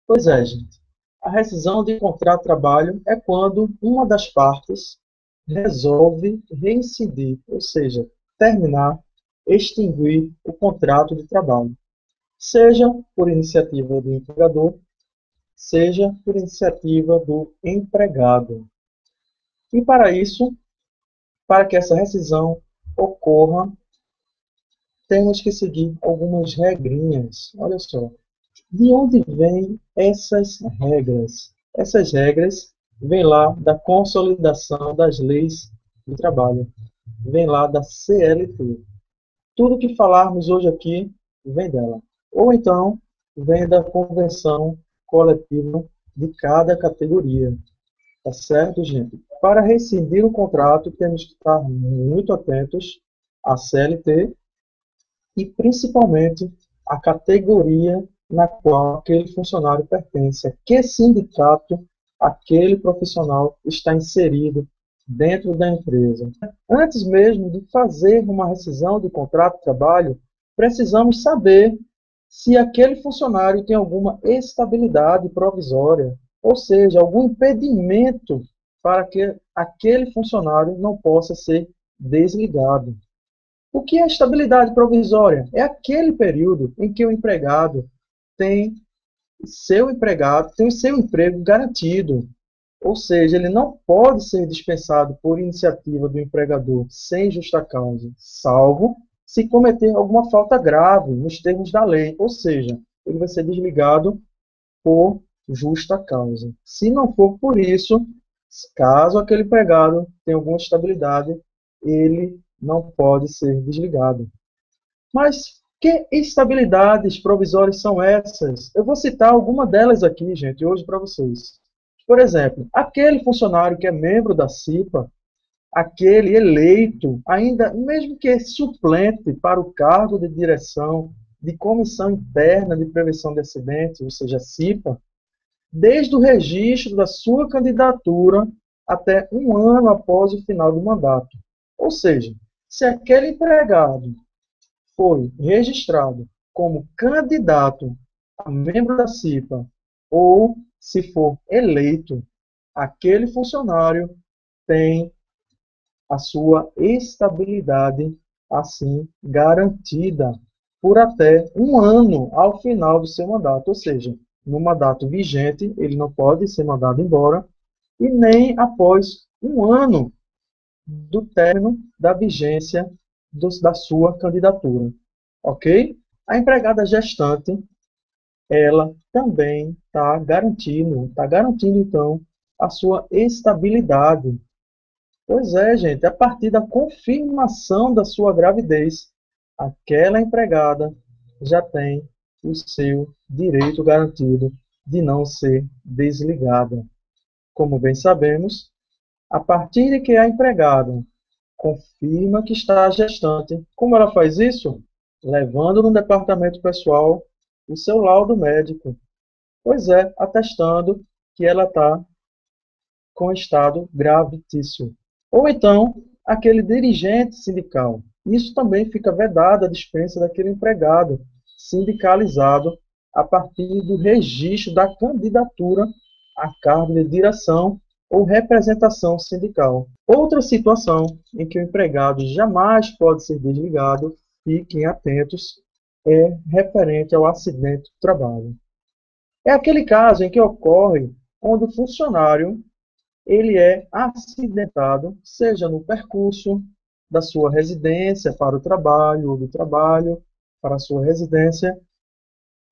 Pois é, gente. A rescisão de contrato de trabalho é quando uma das partes resolve reincidir, ou seja, terminar, extinguir o contrato de trabalho, seja por iniciativa do empregador, seja por iniciativa do empregado. E para isso, para que essa rescisão ocorra, temos que seguir algumas regrinhas. Olha só, de onde vêm essas regras? Essas regras vêm lá da consolidação das leis de trabalho, vêm lá da CLT. Tudo que falarmos hoje aqui vem dela. Ou então, vem da convenção coletiva de cada categoria. Tá certo, gente? Para rescindir o contrato, temos que estar muito atentos à CLT e principalmente a categoria na qual aquele funcionário pertence, a que sindicato aquele profissional está inserido dentro da empresa. Antes mesmo de fazer uma rescisão de contrato de trabalho, precisamos saber se aquele funcionário tem alguma estabilidade provisória, ou seja, algum impedimento para que aquele funcionário não possa ser desligado. O que é estabilidade provisória? É aquele período em que o empregado tem tem seu emprego garantido. Ou seja, ele não pode ser dispensado por iniciativa do empregador sem justa causa, salvo se cometer alguma falta grave nos termos da lei. Ou seja, ele vai ser desligado por justa causa. Se não for por isso, caso aquele empregado tenha alguma estabilidade, ele não pode ser desligado. Mas que estabilidades provisórias são essas? Eu vou citar alguma delas aqui, gente, hoje para vocês. Por exemplo, aquele funcionário que é membro da CIPA, aquele eleito, ainda mesmo que suplente para o cargo de direção de Comissão Interna de Prevenção de Acidentes, ou seja, CIPA, desde o registro da sua candidatura até um ano após o final do mandato. Ou seja, se aquele empregado foi registrado como candidato a membro da CIPA ou se for eleito, aquele funcionário tem a sua estabilidade assim garantida por até um ano ao final do seu mandato. Ou seja, no mandato vigente, ele não pode ser mandado embora e nem após um ano do término da vigência da sua candidatura. Ok? A empregada gestante, ela também está garantindo então a sua estabilidade. Pois é, gente, a partir da confirmação da sua gravidez, aquela empregada já tem o seu direito garantido de não ser desligada. Como bem sabemos, a partir de que a empregada confirma que está gestante, como ela faz isso? Levando no departamento pessoal o seu laudo médico. Pois é, atestando que ela está com estado gravitício. Ou então, aquele dirigente sindical. Isso também fica vedado a dispensa daquele empregado sindicalizado a partir do registro da candidatura a cargo de direção ou representação sindical. Outra situação em que o empregado jamais pode ser desligado, fiquem atentos, é referente ao acidente do trabalho. É aquele caso em que ocorre onde o funcionário ele é acidentado, seja no percurso da sua residência para o trabalho, ou do trabalho para a sua residência,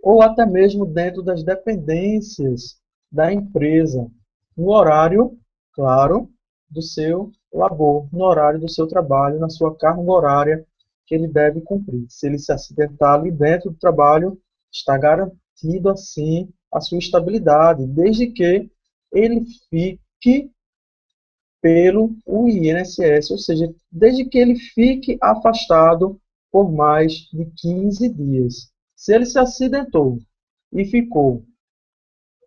ou até mesmo dentro das dependências da empresa, no horário, claro, do seu labor, no horário do seu trabalho, na sua carga horária que ele deve cumprir. Se ele se acidentar ali dentro do trabalho, está garantido assim a sua estabilidade, desde que ele fique pelo INSS, ou seja, desde que ele fique afastado por mais de 15 dias. Se ele se acidentou e ficou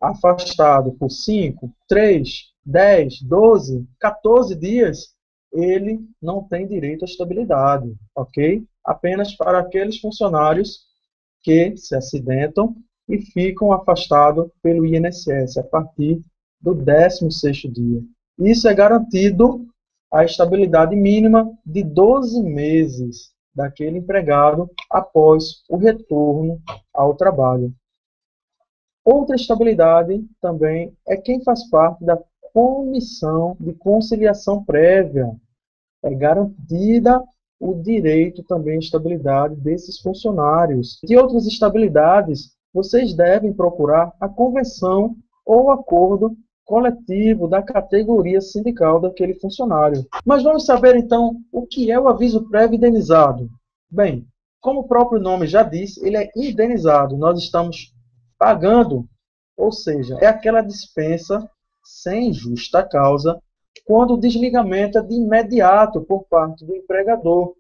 afastado por 5, 3, 10, 12, 14 dias, ele não tem direito à estabilidade, ok? Apenas para aqueles funcionários que se acidentam e ficam afastados pelo INSS a partir do 16º dia. Isso é garantido a estabilidade mínima de 12 meses daquele empregado após o retorno ao trabalho. Outra estabilidade também é quem faz parte da comissão de conciliação prévia. É garantida o direito também à estabilidade desses funcionários. De outras estabilidades, vocês devem procurar a convenção ou acordo coletivo da categoria sindical daquele funcionário. Mas vamos saber então o que é o aviso prévio indenizado. Bem, como o próprio nome já diz, ele é indenizado. Nós estamos pagando, ou seja, é aquela dispensa sem justa causa quando o desligamento é de imediato por parte do empregador,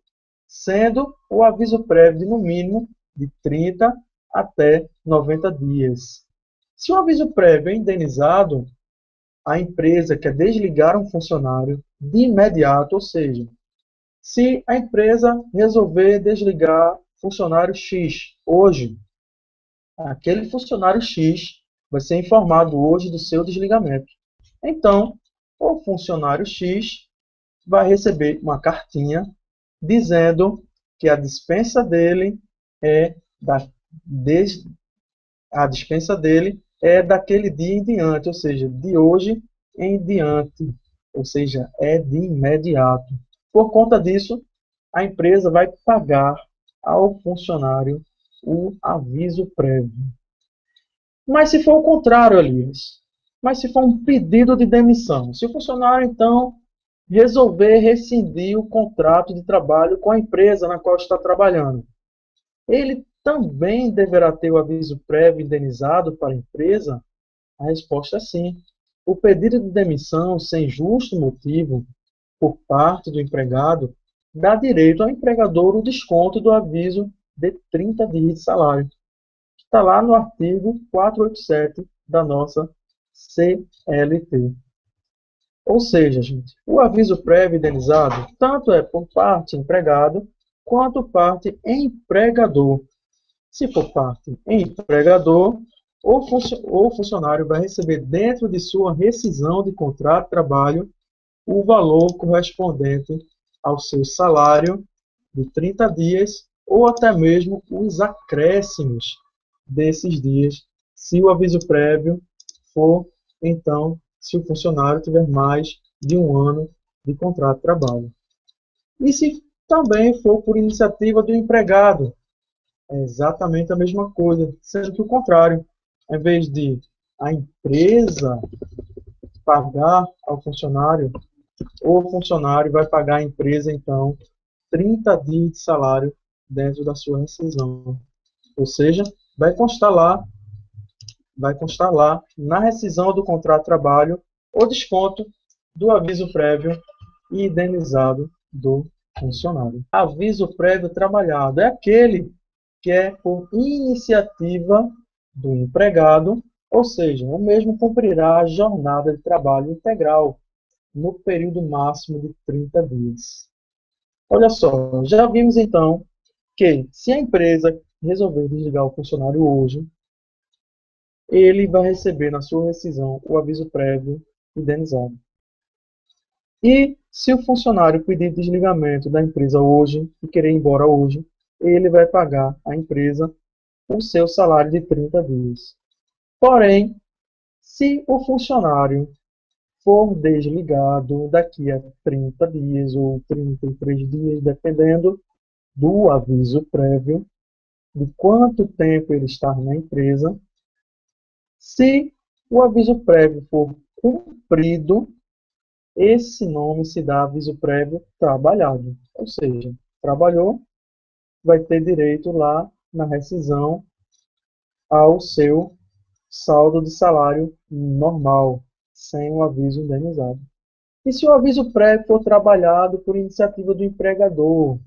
sendo o aviso prévio de, no mínimo, de 30 até 90 dias. Se o aviso prévio é indenizado, a empresa quer desligar um funcionário de imediato, ou seja, se a empresa resolver desligar funcionário X hoje, aquele funcionário X vai ser informado hoje do seu desligamento. Então, o funcionário X vai receber uma cartinha dizendo que a dispensa dele é a dispensa dele é daquele dia em diante, ou seja, de hoje em diante, ou seja, é de imediato. Por conta disso, a empresa vai pagar ao funcionário o aviso prévio. Mas se for o contrário, Elias, mas se for um pedido de demissão, se o funcionário, então, resolver rescindir o contrato de trabalho com a empresa na qual está trabalhando, ele também deverá ter o aviso prévio indenizado para a empresa? A resposta é sim. O pedido de demissão sem justo motivo por parte do empregado dá direito ao empregador o desconto do aviso de 30 dias de salário. Está lá no artigo 487 da nossa CLT. Ou seja, gente, o aviso prévio indenizado tanto é por parte empregado quanto parte empregador. Se for parte empregador, o funcionário vai receber dentro de sua rescisão de contrato de trabalho o valor correspondente ao seu salário de 30 dias ou até mesmo os acréscimos desses dias, se o aviso prévio for, então, se o funcionário tiver mais de um ano de contrato de trabalho. E se também for por iniciativa do empregado, é exatamente a mesma coisa, sendo que o contrário, em vez de a empresa pagar ao funcionário, o funcionário vai pagar à empresa, então, 30 dias de salário dentro da sua rescisão. Ou seja, vai constar lá na rescisão do contrato de trabalho o desconto do aviso prévio e indenizado do funcionário. Aviso prévio trabalhado é aquele que é por iniciativa do empregado, ou seja, o mesmo cumprirá a jornada de trabalho integral no período máximo de 30 dias. Olha só, já vimos então que se a empresa resolver desligar o funcionário hoje, ele vai receber na sua rescisão o aviso prévio indenizado. E se o funcionário pedir desligamento da empresa hoje e querer ir embora hoje, ele vai pagar à empresa o seu salário de 30 dias. Porém, se o funcionário for desligado daqui a 30 dias ou 33 dias, dependendo do aviso prévio, de quanto tempo ele está na empresa, se o aviso prévio for cumprido, esse nome se dá aviso prévio trabalhado. Ou seja, trabalhou, vai ter direito lá na rescisão ao seu saldo de salário normal, sem o aviso indenizado. E se o aviso prévio for trabalhado por iniciativa do empregador,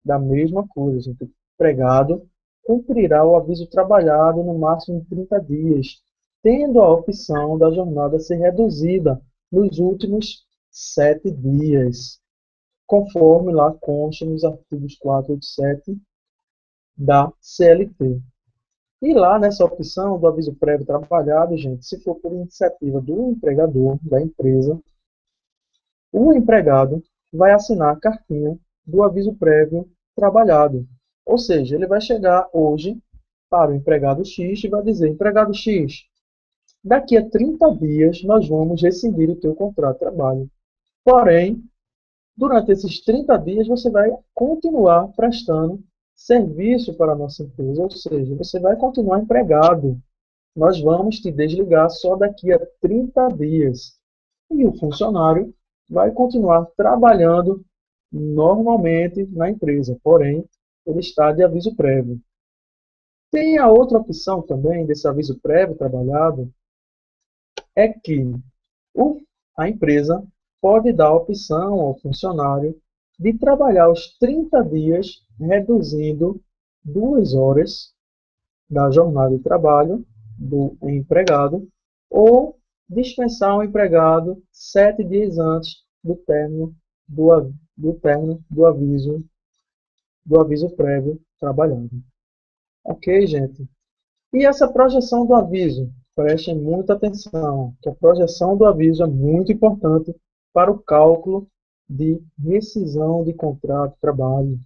da mesma coisa, gente, o empregado cumprirá o aviso trabalhado no máximo de 30 dias, tendo a opção da jornada ser reduzida nos últimos 7 dias, conforme lá consta nos artigos 487 da CLT. E lá nessa opção do aviso prévio trabalhado, gente, se for por iniciativa do empregador, da empresa, o empregado vai assinar a cartinha do aviso prévio trabalhado. Ou seja, ele vai chegar hoje para o empregado X e vai dizer: empregado X, daqui a 30 dias nós vamos rescindir o teu contrato de trabalho. Porém, durante esses 30 dias você vai continuar prestando serviço para a nossa empresa, ou seja, você vai continuar empregado. Nós vamos te desligar só daqui a 30 dias. E o funcionário vai continuar trabalhando normalmente na empresa, porém, ele está de aviso prévio. Tem a outra opção também desse aviso prévio trabalhado, é que o, a empresa pode dar a opção ao funcionário de trabalhar os 30 dias, reduzindo 2 horas da jornada de trabalho do empregado, ou dispensar o empregado 7 dias antes do término do aviso prévio trabalhado. Ok, gente? E essa projeção do aviso? Prestem muita atenção, que a projeção do aviso é muito importante para o cálculo de rescisão de contrato de trabalho.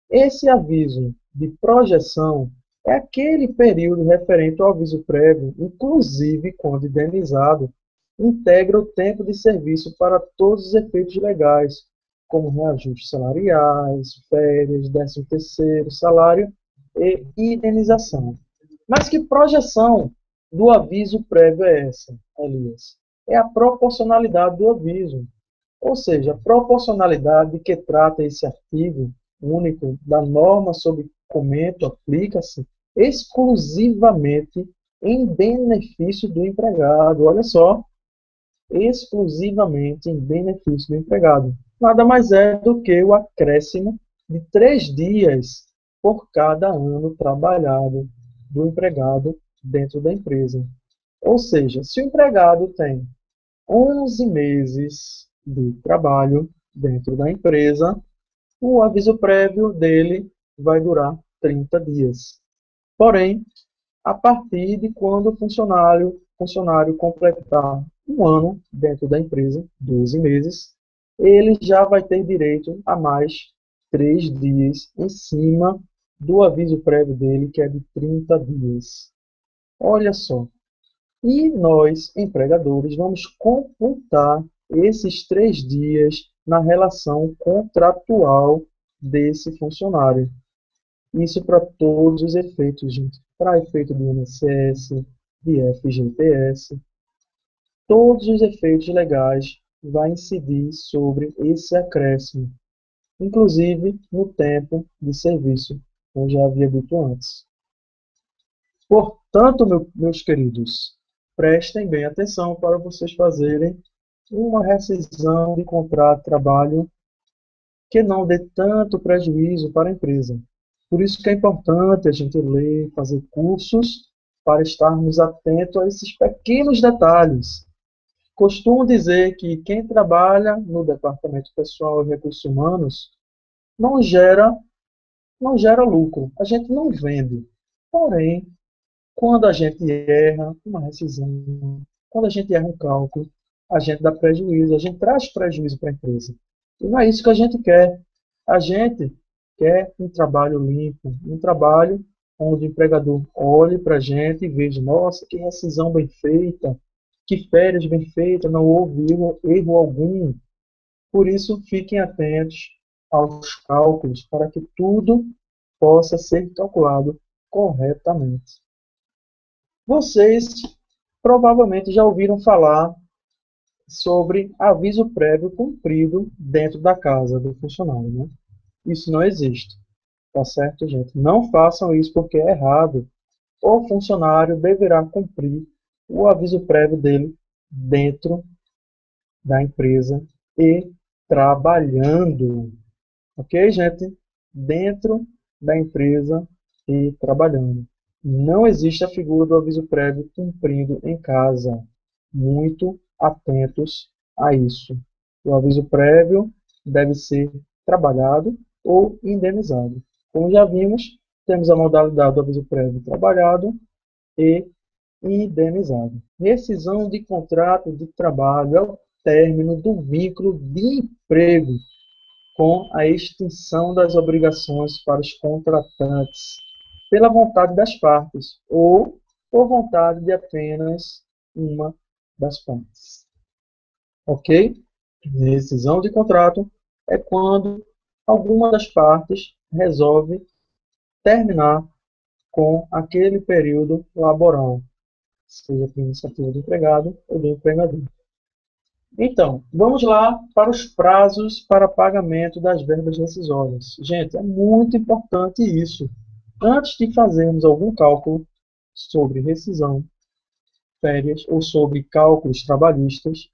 Esse aviso de projeção é aquele período referente ao aviso prévio, inclusive quando indenizado, integra o tempo de serviço para todos os efeitos legais, como reajustes salariais, férias, 13º, salário e indenização. Mas que projeção do aviso prévio é essa, Elias? É a proporcionalidade do aviso. Ou seja, a proporcionalidade de que trata esse artigo único da norma sobre comento aplica-se exclusivamente em benefício do empregado. Olha só, exclusivamente em benefício do empregado. Nada mais é do que o acréscimo de 3 dias por cada ano trabalhado do empregado dentro da empresa. Ou seja, se o empregado tem 11 meses de trabalho dentro da empresa, o aviso prévio dele vai durar 30 dias. Porém, a partir de quando o funcionário completar um ano dentro da empresa, 12 meses, ele já vai ter direito a mais 3 dias em cima do aviso prévio dele, que é de 30 dias. Olha só. E nós, empregadores, vamos computar esses 3 dias na relação contratual desse funcionário. Isso para todos os efeitos, gente. Para efeito de INSS, de FGTS, todos os efeitos legais vai incidir sobre esse acréscimo, inclusive no tempo de serviço, como já havia dito antes. Portanto, meus queridos, prestem bem atenção para vocês fazerem uma rescisão de contrato de trabalho que não dê tanto prejuízo para a empresa. Por isso que é importante a gente ler, fazer cursos para estarmos atentos a esses pequenos detalhes. Costumo dizer que quem trabalha no departamento pessoal e recursos humanos não gera, não gera lucro. A gente não vende. Porém, quando a gente erra uma rescisão, quando a gente erra um cálculo, a gente dá prejuízo, a gente traz prejuízo para a empresa. E não é isso que a gente quer. A gente quer um trabalho limpo, um trabalho onde o empregador olhe para a gente e veja: nossa, que rescisão bem feita, que férias bem feitas, não houve erro algum. Por isso, fiquem atentos aos cálculos para que tudo possa ser calculado corretamente. Vocês provavelmente já ouviram falar sobre aviso prévio cumprido dentro da casa do funcionário, né? Isso não existe, tá certo, gente? Não façam isso porque é errado. O funcionário deverá cumprir o aviso prévio dele dentro da empresa e trabalhando. Ok, gente? Dentro da empresa e trabalhando. Não existe a figura do aviso prévio cumprido em casa. Muito atentos a isso. O aviso prévio deve ser trabalhado ou indenizado. Como já vimos, temos a modalidade do aviso prévio trabalhado e indenizado. Rescisão de contrato de trabalho é o término do vínculo de emprego com a extinção das obrigações para os contratantes, pela vontade das partes, ou por vontade de apenas uma das partes. Ok? Rescisão de contrato é quando alguma das partes resolve terminar com aquele período laboral, seja por iniciativa do empregado ou do empregador. Então, vamos lá para os prazos para pagamento das verbas rescisórias. Gente, é muito importante isso. Antes de fazermos algum cálculo sobre rescisão, férias ou sobre cálculos trabalhistas,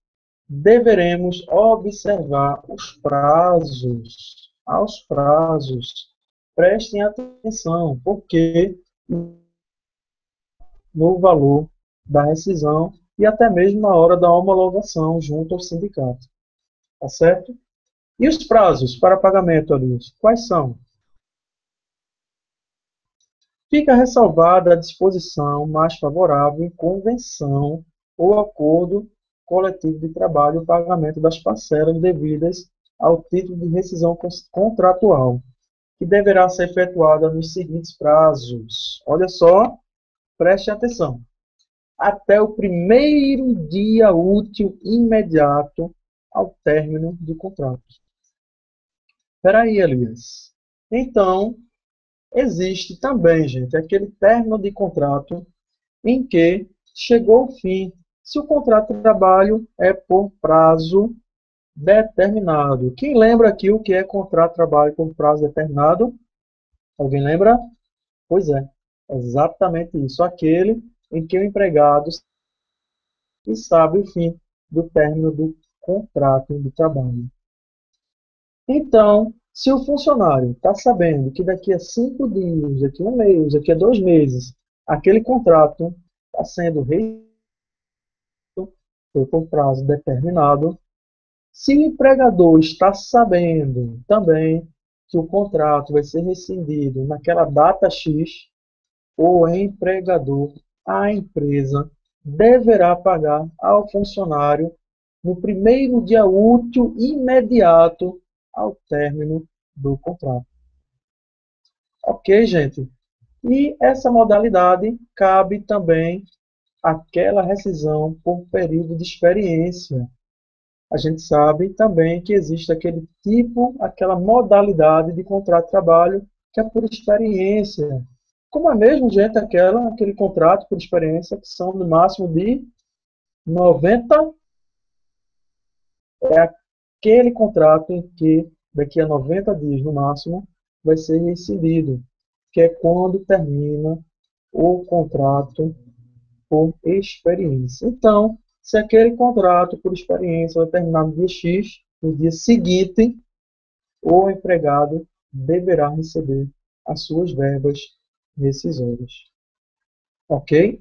deveremos observar os prazos. Aos prazos. Prestem atenção, porque no valor da rescisão e até mesmo na hora da homologação junto ao sindicato. Tá certo? E os prazos para pagamento, Alius, quais são? Fica ressalvada a disposição mais favorável em convenção ou acordo coletivo de trabalho o pagamento das parcelas devidas ao título de rescisão contratual, que deverá ser efetuada nos seguintes prazos. Olha só, preste atenção. Até o primeiro dia útil imediato ao término do contrato. Espera aí, Elias. Então, existe também, gente, aquele término de contrato em que chegou o fim. Se o contrato de trabalho é por prazo determinado. Quem lembra aqui o que é contrato de trabalho por prazo determinado? Alguém lembra? Pois é, exatamente isso. Aquele em que o empregado sabe o fim do término do contrato de trabalho. Então, se o funcionário está sabendo que daqui a 5 dias, daqui a 1 mês, daqui a 2 meses, aquele contrato está sendo revisto por prazo determinado, se o empregador está sabendo também que o contrato vai ser rescindido naquela data X, o empregador, a empresa, deverá pagar ao funcionário no primeiro dia útil imediato ao término do contrato. Ok, gente? E essa modalidade cabe também àquela rescisão por período de experiência. A gente sabe também que existe aquele tipo, aquela modalidade de contrato de trabalho que é por experiência. Como é mesmo, gente, aquele contrato por experiência que são no máximo de 90, é aquele contrato em que daqui a 90 dias no máximo vai ser rescindido, que é quando termina o contrato por experiência. Então, se aquele contrato por experiência vai terminar no dia X, no dia seguinte, o empregado deverá receber as suas verbas rescisórias. Ok?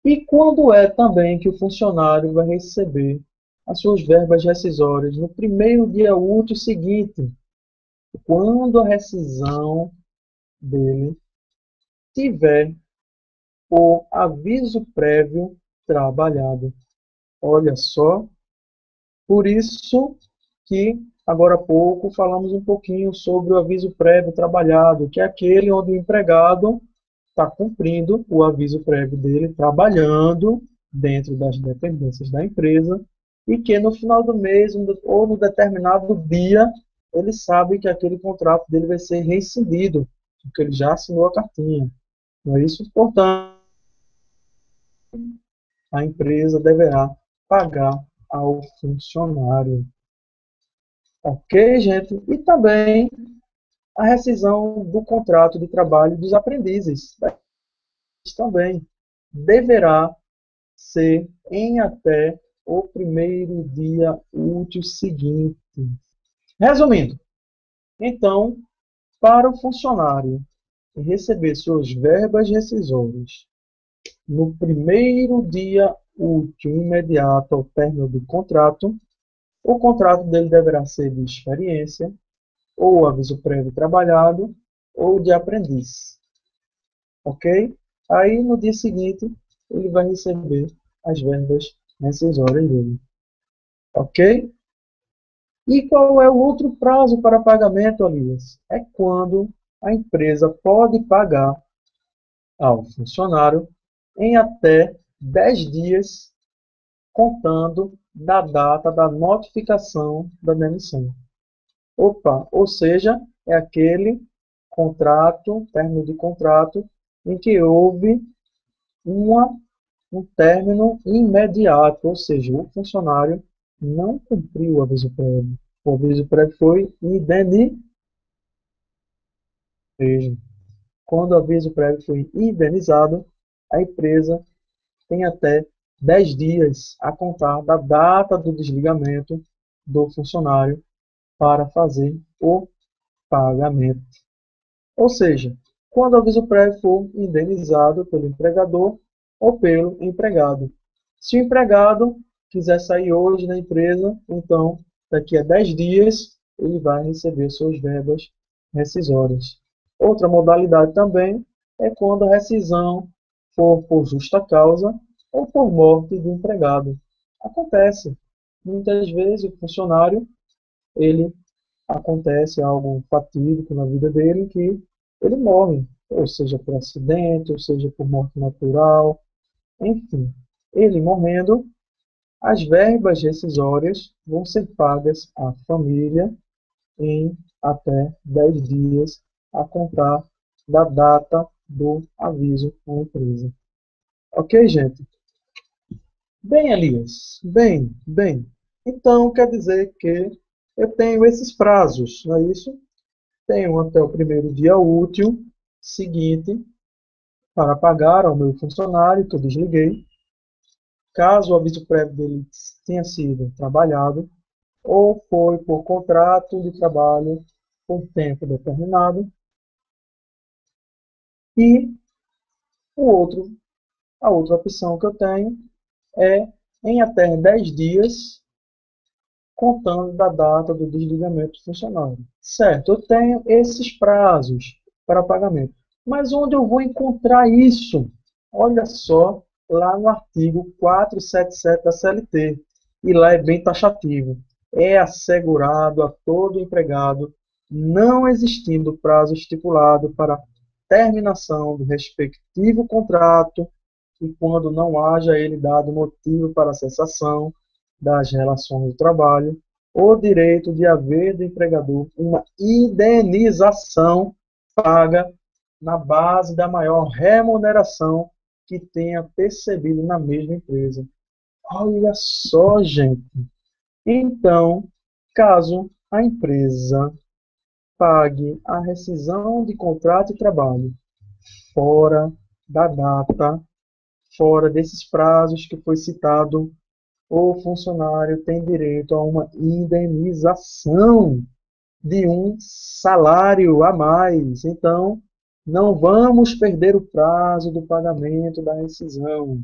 E quando é também que o funcionário vai receber as suas verbas rescisórias? No primeiro dia útil seguinte, quando a rescisão dele tiver o aviso prévio trabalhado. Olha só, por isso que agora há pouco falamos um pouquinho sobre o aviso prévio trabalhado, que é aquele onde o empregado está cumprindo o aviso prévio dele, trabalhando dentro das dependências da empresa, e que no final do mês ou no determinado dia, ele sabe que aquele contrato dele vai ser rescindido, porque ele já assinou a cartinha. Não é isso? Portanto, a empresa deverá pagar ao funcionário. Ok, gente? E também a rescisão do contrato de trabalho dos aprendizes. Também deverá ser em até o primeiro dia útil seguinte. Resumindo, então, para o funcionário receber suas verbas rescisórias no primeiro dia útil imediato ao término do contrato, o contrato dele deverá ser de experiência ou aviso prévio trabalhado ou de aprendiz, ok? Aí, no dia seguinte, ele vai receber as verbas rescisórias dele, ok? E qual é o outro prazo para pagamento, Elias? É quando a empresa pode pagar ao funcionário em até 10 dias, contando da data da notificação da demissão. Opa, ou seja, é aquele contrato, término de contrato, em que houve uma, um término imediato, ou seja, o funcionário não cumpriu o aviso prévio. O aviso prévio foi indenizado. Quando o aviso prévio foi indenizado, a empresa tem até 10 dias a contar da data do desligamento do funcionário para fazer o pagamento. Ou seja, quando o aviso prévio for indenizado pelo empregador ou pelo empregado. Se o empregado quiser sair hoje da empresa, então daqui a 10 dias ele vai receber suas verbas rescisórias. Outra modalidade também é quando a rescisão for por justa causa ou por morte do empregado. Acontece. Muitas vezes o funcionário, ele acontece algo fatídico na vida dele que ele morre, ou seja por acidente, ou seja por morte natural, enfim. Ele morrendo, as verbas rescisórias vão ser pagas à família em até 10 dias a contar da data do aviso à empresa. Ok, gente? Bem, Elias, bem. Então, quer dizer que eu tenho esses prazos, não é isso? Tenho até o primeiro dia útil seguinte para pagar ao meu funcionário que eu desliguei, caso o aviso prévio dele tenha sido trabalhado, ou foi por contrato de trabalho por tempo determinado, e o outro, a outra opção que eu tenho é em até 10 dias, contando da data do desligamento do funcionário. Certo, eu tenho esses prazos para pagamento. Mas onde eu vou encontrar isso? Olha só, lá no artigo 477 da CLT. E lá é bem taxativo. É assegurado a todo empregado, não existindo prazo estipulado para terminação do respectivo contrato e quando não haja ele dado motivo para a cessação das relações de trabalho, o direito de haver do empregador uma indenização paga na base da maior remuneração que tenha percebido na mesma empresa. Olha só, gente. Então, caso a empresa pague a rescisão de contrato de trabalho fora da data, fora desses prazos que foi citado, o funcionário tem direito a uma indenização de um salário a mais. Então, não vamos perder o prazo do pagamento da rescisão.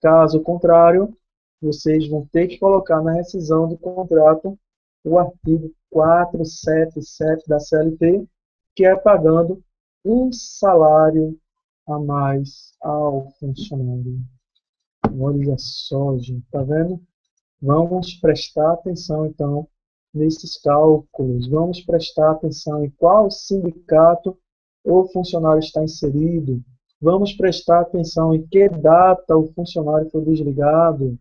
Caso contrário, vocês vão ter que colocar na rescisão do contrato o artigo 477 da CLT, que é pagando um salário a mais ao funcionário. Olha só, gente, tá vendo? Vamos prestar atenção, então, nesses cálculos. Vamos prestar atenção em qual sindicato o funcionário está inserido. Vamos prestar atenção em que data o funcionário foi desligado.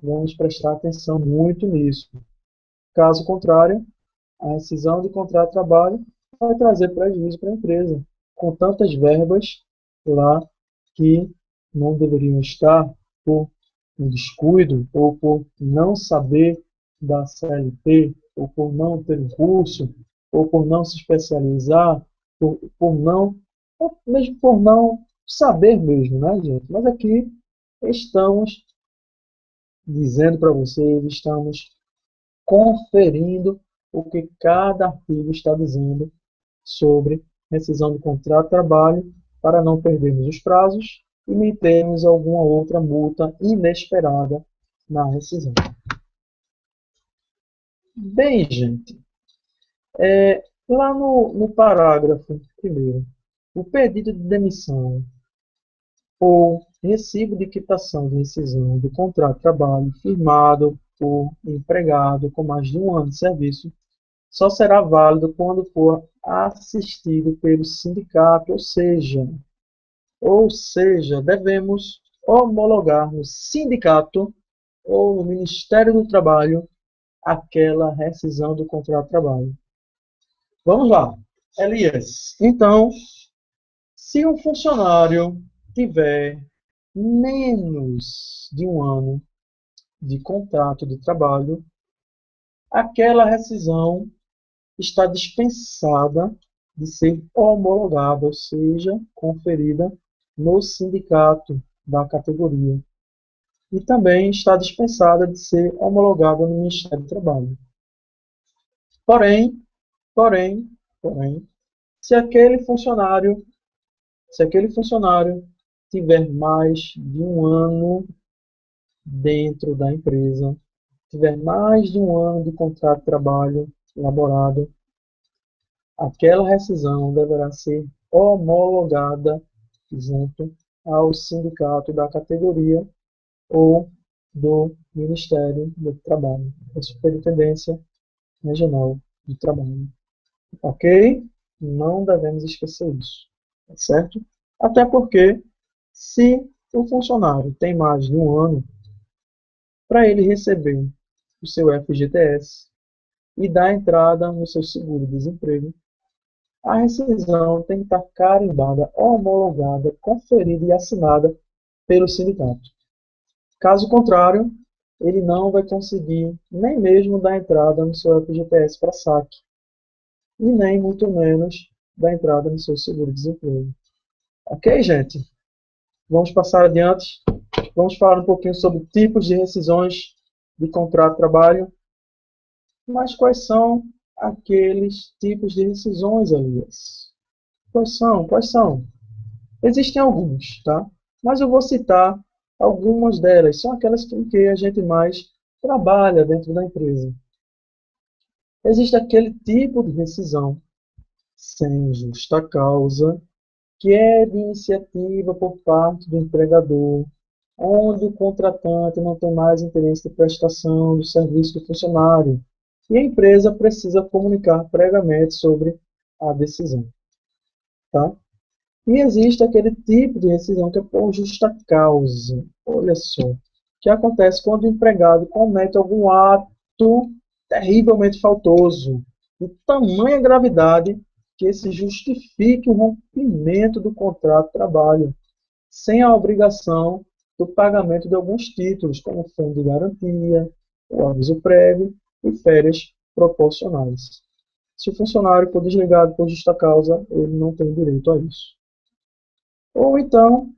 Vamos prestar atenção muito nisso. Caso contrário, a rescisão de contrato de trabalho vai trazer prejuízo para a empresa, com tantas verbas lá que não deveriam estar por um descuido ou por não saber da CLT, ou por não ter um curso, ou por não se especializar, por não, ou mesmo por não saber mesmo, né, gente? Mas aqui estamos dizendo para vocês, estamos conferindo o que cada artigo está dizendo sobre rescisão do contrato de trabalho para não perdermos os prazos e nem termos alguma outra multa inesperada na rescisão. Bem, gente, Lá no parágrafo primeiro, o pedido de demissão ou recibo de quitação de rescisão do contrato de trabalho firmado por empregado com mais de um ano de serviço só será válido quando for assistido pelo sindicato, ou seja, devemos homologar no sindicato ou no Ministério do Trabalho aquela rescisão do contrato de trabalho. Vamos lá, Elias. Então, se um funcionário tiver menos de um ano de contrato de trabalho, aquela rescisão está dispensada de ser homologada, ou seja, conferida no sindicato da categoria. E também está dispensada de ser homologada no Ministério do Trabalho. Porém, porém, porém, se aquele funcionário tiver mais de um ano dentro da empresa, tiver mais de um ano de contrato de trabalho elaborado, aquela rescisão deverá ser homologada junto ao sindicato da categoria ou do Ministério do Trabalho, da Superintendência Regional de Trabalho. Ok? Não devemos esquecer isso, tá certo? Até porque, se o funcionário tem mais de um ano, para ele receber o seu FGTS e dar entrada no seu seguro-desemprego, a rescisão tem que estar carimbada, homologada, conferida e assinada pelo sindicato. Caso contrário, ele não vai conseguir nem mesmo dar entrada no seu FGTS para saque e nem muito menos dar entrada no seu seguro-desemprego. Ok, gente? Vamos passar adiante. Vamos falar um pouquinho sobre tipos de rescisões de contrato de trabalho. Mas quais são aqueles tipos de rescisões, Elias? Quais são? Quais são? Existem alguns, tá? Mas eu vou citar algumas delas. São aquelas com que a gente mais trabalha dentro da empresa. Existe aquele tipo de rescisão sem justa causa, que é de iniciativa por parte do empregador, onde o contratante não tem mais interesse de prestação do serviço do funcionário e a empresa precisa comunicar previamente sobre a decisão. Tá? E existe aquele tipo de rescisão que é por justa causa. Olha só. Que acontece quando o empregado comete algum ato terrivelmente faltoso, de tamanha gravidade que se justifique o rompimento do contrato de trabalho, sem a obrigação do pagamento de alguns títulos, como fundo de garantia, o aviso prévio e férias proporcionais. Se o funcionário for desligado por justa causa, ele não tem direito a isso. Ou então,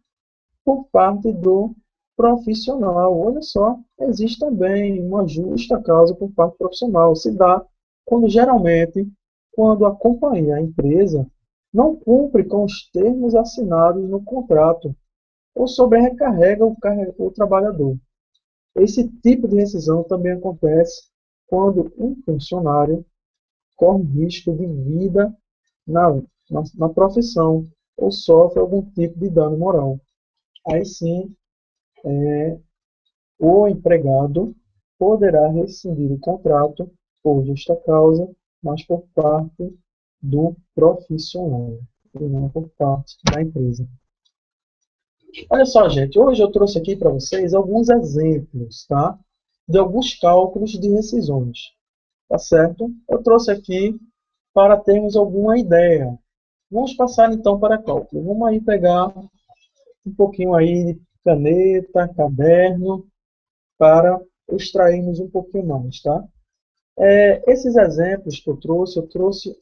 por parte do profissional. Olha só, existe também uma justa causa por parte do profissional. Se dá quando geralmente, quando a companhia, a empresa, não cumpre com os termos assinados no contrato ou sobrecarrega o trabalhador. Esse tipo de rescisão também acontece quando um funcionário corre risco de vida na profissão ou sofre algum tipo de dano moral. Aí sim, o empregado poderá rescindir o contrato por justa causa, mas por parte do profissional, e não por parte da empresa. Olha só, gente, hoje eu trouxe aqui para vocês alguns exemplos, tá? De alguns cálculos de rescisões, tá certo? Eu trouxe aqui para termos alguma ideia. Vamos passar então para cálculo. Vamos aí pegar um pouquinho aí de caneta, caderno, para extrairmos um pouquinho mais, tá? Esses exemplos que eu trouxe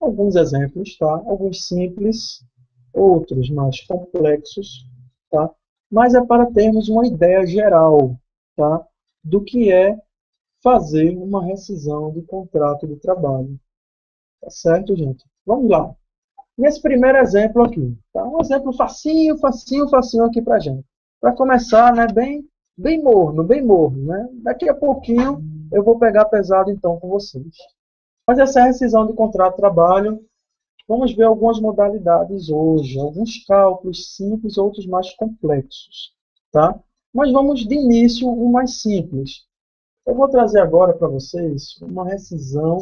alguns exemplos, tá? Alguns simples, outros mais complexos, tá? Mas é para termos uma ideia geral, tá? Do que é fazer uma rescisão de contrato de trabalho. Tá certo, gente? Vamos lá. Nesse primeiro exemplo aqui, tá? Um exemplo facinho, facinho, facinho aqui para gente. Para começar, né, bem morno, né? Daqui a pouquinho eu vou pegar pesado então com vocês. Mas essa rescisão de contrato de trabalho, vamos ver algumas modalidades hoje, alguns cálculos simples, outros mais complexos, tá? Mas vamos de início o mais simples. Eu vou trazer agora para vocês uma rescisão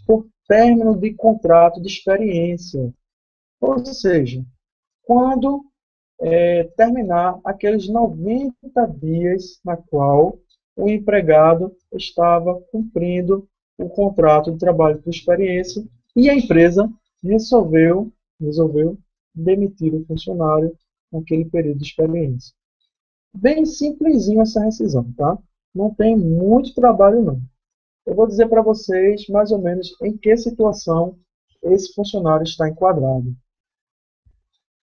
por término de contrato de experiência. Ou seja, quando terminar aqueles 90 dias na qual o empregado estava cumprindo o contrato de trabalho por experiência e a empresa resolveu demitir o funcionário naquele período de experiência. Bem simplesinho essa rescisão, tá? Não tem muito trabalho, não. Eu vou dizer para vocês mais ou menos em que situação esse funcionário está enquadrado.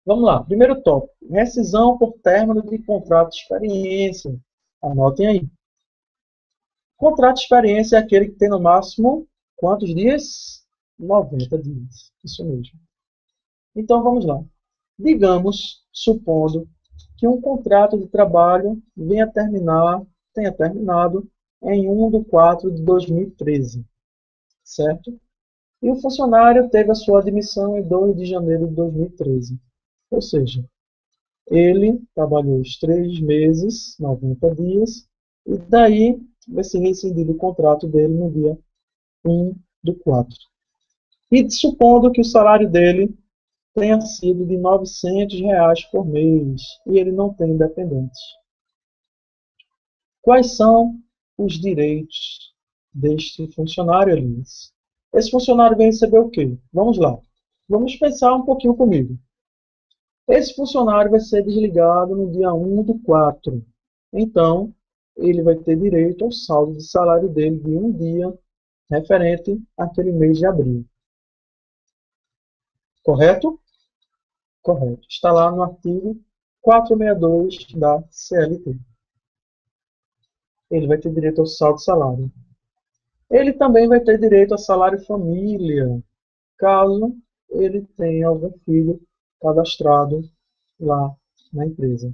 Vamos lá, primeiro tópico, rescisão por término de contrato de experiência. Anotem aí. Contrato de experiência é aquele que tem no máximo quantos dias? 90 dias. Isso mesmo. Então vamos lá. Digamos, supondo que um contrato de trabalho tenha terminado em 1/4/2013, certo? E o funcionário teve a sua admissão em 2 de janeiro de 2013. Ou seja, ele trabalhou os 3 meses, 90 dias, e daí vai ser rescindido o contrato dele no dia 1/4. E supondo que o salário dele tenha sido de R$ 900 por mês, e ele não tem dependentes. Quais são os direitos deste funcionário, Elias? Esse funcionário vai receber o quê? Vamos lá. Vamos pensar um pouquinho comigo. Esse funcionário vai ser desligado no dia 1/4. Então, ele vai ter direito ao saldo de salário dele de um dia referente àquele mês de abril. Correto? Correto. Está lá no artigo 462 da CLT. Ele vai ter direito ao saldo de salário. Ele também vai ter direito a salário família, caso ele tenha algum filho cadastrado lá na empresa.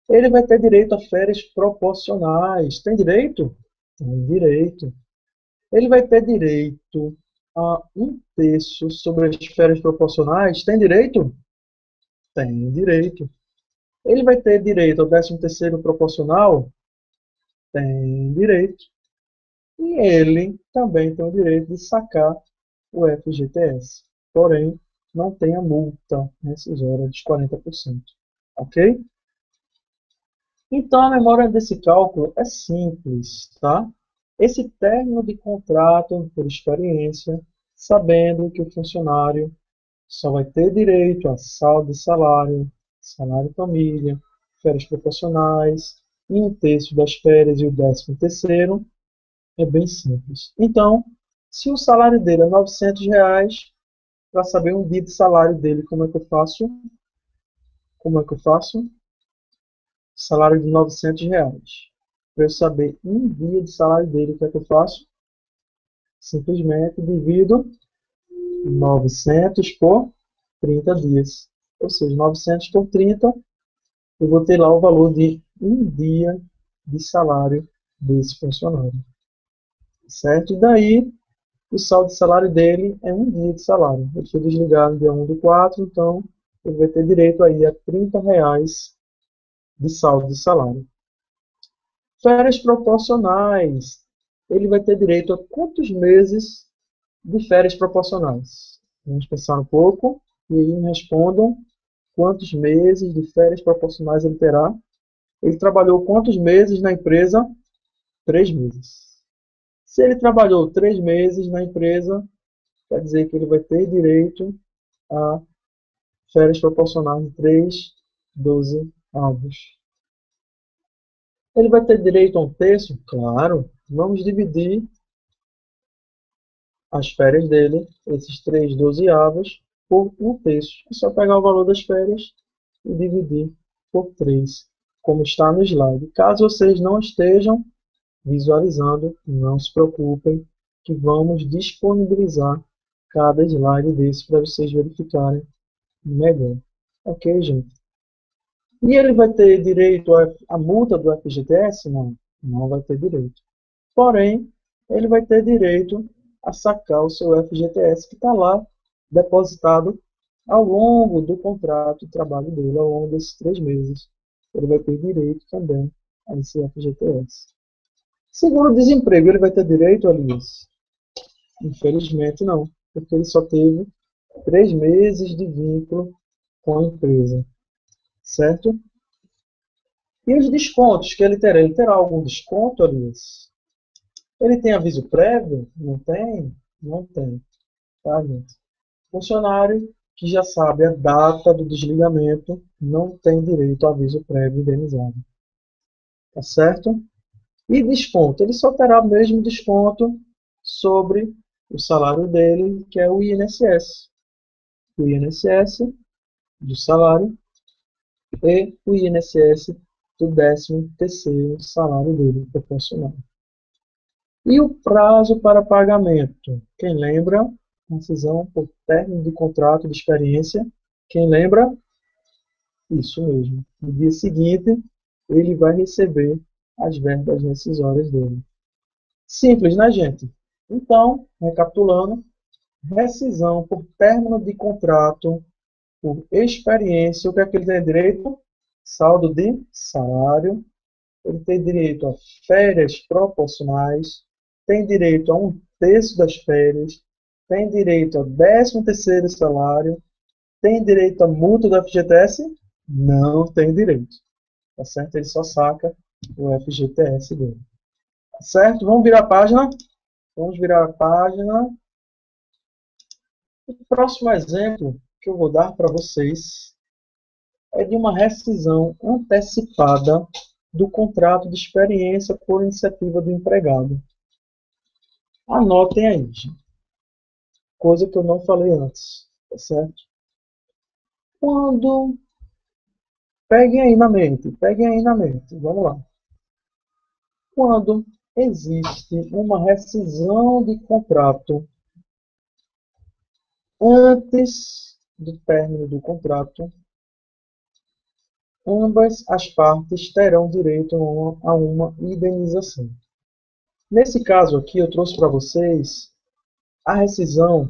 Ele vai ter direito a férias proporcionais. Tem direito? Tem direito. Ele vai ter direito a 1/3 sobre as férias proporcionais. Tem direito? Tem direito. Ele vai ter direito ao 13º proporcional? Tem direito. E ele também tem o direito de sacar o FGTS. Porém, não tem a multa rescisória de 40%. Ok? Então, a memória desse cálculo é simples, tá? Esse término de contrato por experiência, sabendo que o funcionário só vai ter direito a saldo de salário, salário família, férias proporcionais, e 1/3 das férias e o 13º, é bem simples. Então, se o salário dele é R$ 900, para saber um dia de salário dele, como é que eu faço? Como é que eu faço? Salário de R$ 900. Para eu saber um dia de salário dele, o que é que eu faço? Simplesmente divido 900 por 30 dias. Ou seja, 900 por 30, eu vou ter lá o valor de um dia de salário desse funcionário. Certo? E daí, o saldo de salário dele é um dia de salário. Ele foi desligado no dia 1/4, então ele vai ter direito aí a R$ 30 de saldo de salário. Férias proporcionais. Ele vai ter direito a quantos meses de férias proporcionais? Vamos pensar um pouco e aí me respondam quantos meses de férias proporcionais ele terá. Ele trabalhou quantos meses na empresa? 3 meses. Se ele trabalhou 3 meses na empresa, quer dizer que ele vai ter direito a férias proporcionais de 3, 12 avos. Ele vai ter direito a 1/3? Claro. Vamos dividir as férias dele, esses 3 dozeavos, por 1/3. É só pegar o valor das férias e dividir por 3, como está no slide. Caso vocês não estejam visualizando, não se preocupem, que vamos disponibilizar cada slide desse para vocês verificarem melhor. Ok, gente? E ele vai ter direito à multa do FGTS? Não, não vai ter direito. Porém, ele vai ter direito a sacar o seu FGTS que está lá depositado ao longo do contrato de trabalho dele, ao longo desses 3 meses. Ele vai ter direito também a esse FGTS. Seguro-desemprego, ele vai ter direito, Alice? Infelizmente não, porque ele só teve 3 meses de vínculo com a empresa, certo? E os descontos que ele terá? Ele terá algum desconto, Alice? Ele tem aviso prévio? Não tem? Não tem, tá, gente? Funcionário que já sabe a data do desligamento não tem direito a aviso prévio indenizado, tá certo? E desconto? Ele só terá mesmo desconto sobre o salário dele, que é o INSS. O INSS do salário e o INSS do 13º salário dele, proporcional. E o prazo para pagamento? Quem lembra? Rescisão por término de contrato de experiência. Quem lembra? Isso mesmo. No dia seguinte, ele vai receber as verbas rescisórias dele. Simples, né, gente? Então, recapitulando, rescisão por término de contrato, por experiência, o que é que ele tem direito? Saldo de salário. Ele tem direito a férias proporcionais, tem direito a 1/3 das férias, tem direito a 13º salário, tem direito a multa do FGTS? Não tem direito. Tá certo? Ele só saca o FGTS dele. Tá certo? Vamos virar a página? Vamos virar a página. O próximo exemplo que eu vou dar para vocês é de uma rescisão antecipada do contrato de experiência por iniciativa do empregado. Anotem aí, gente. Coisa que eu não falei antes, tá certo? Quando... peguem aí na mente, vamos lá. Quando existe uma rescisão de contrato antes do término do contrato, ambas as partes terão direito a uma indenização. Nesse caso aqui, eu trouxe para vocês a rescisão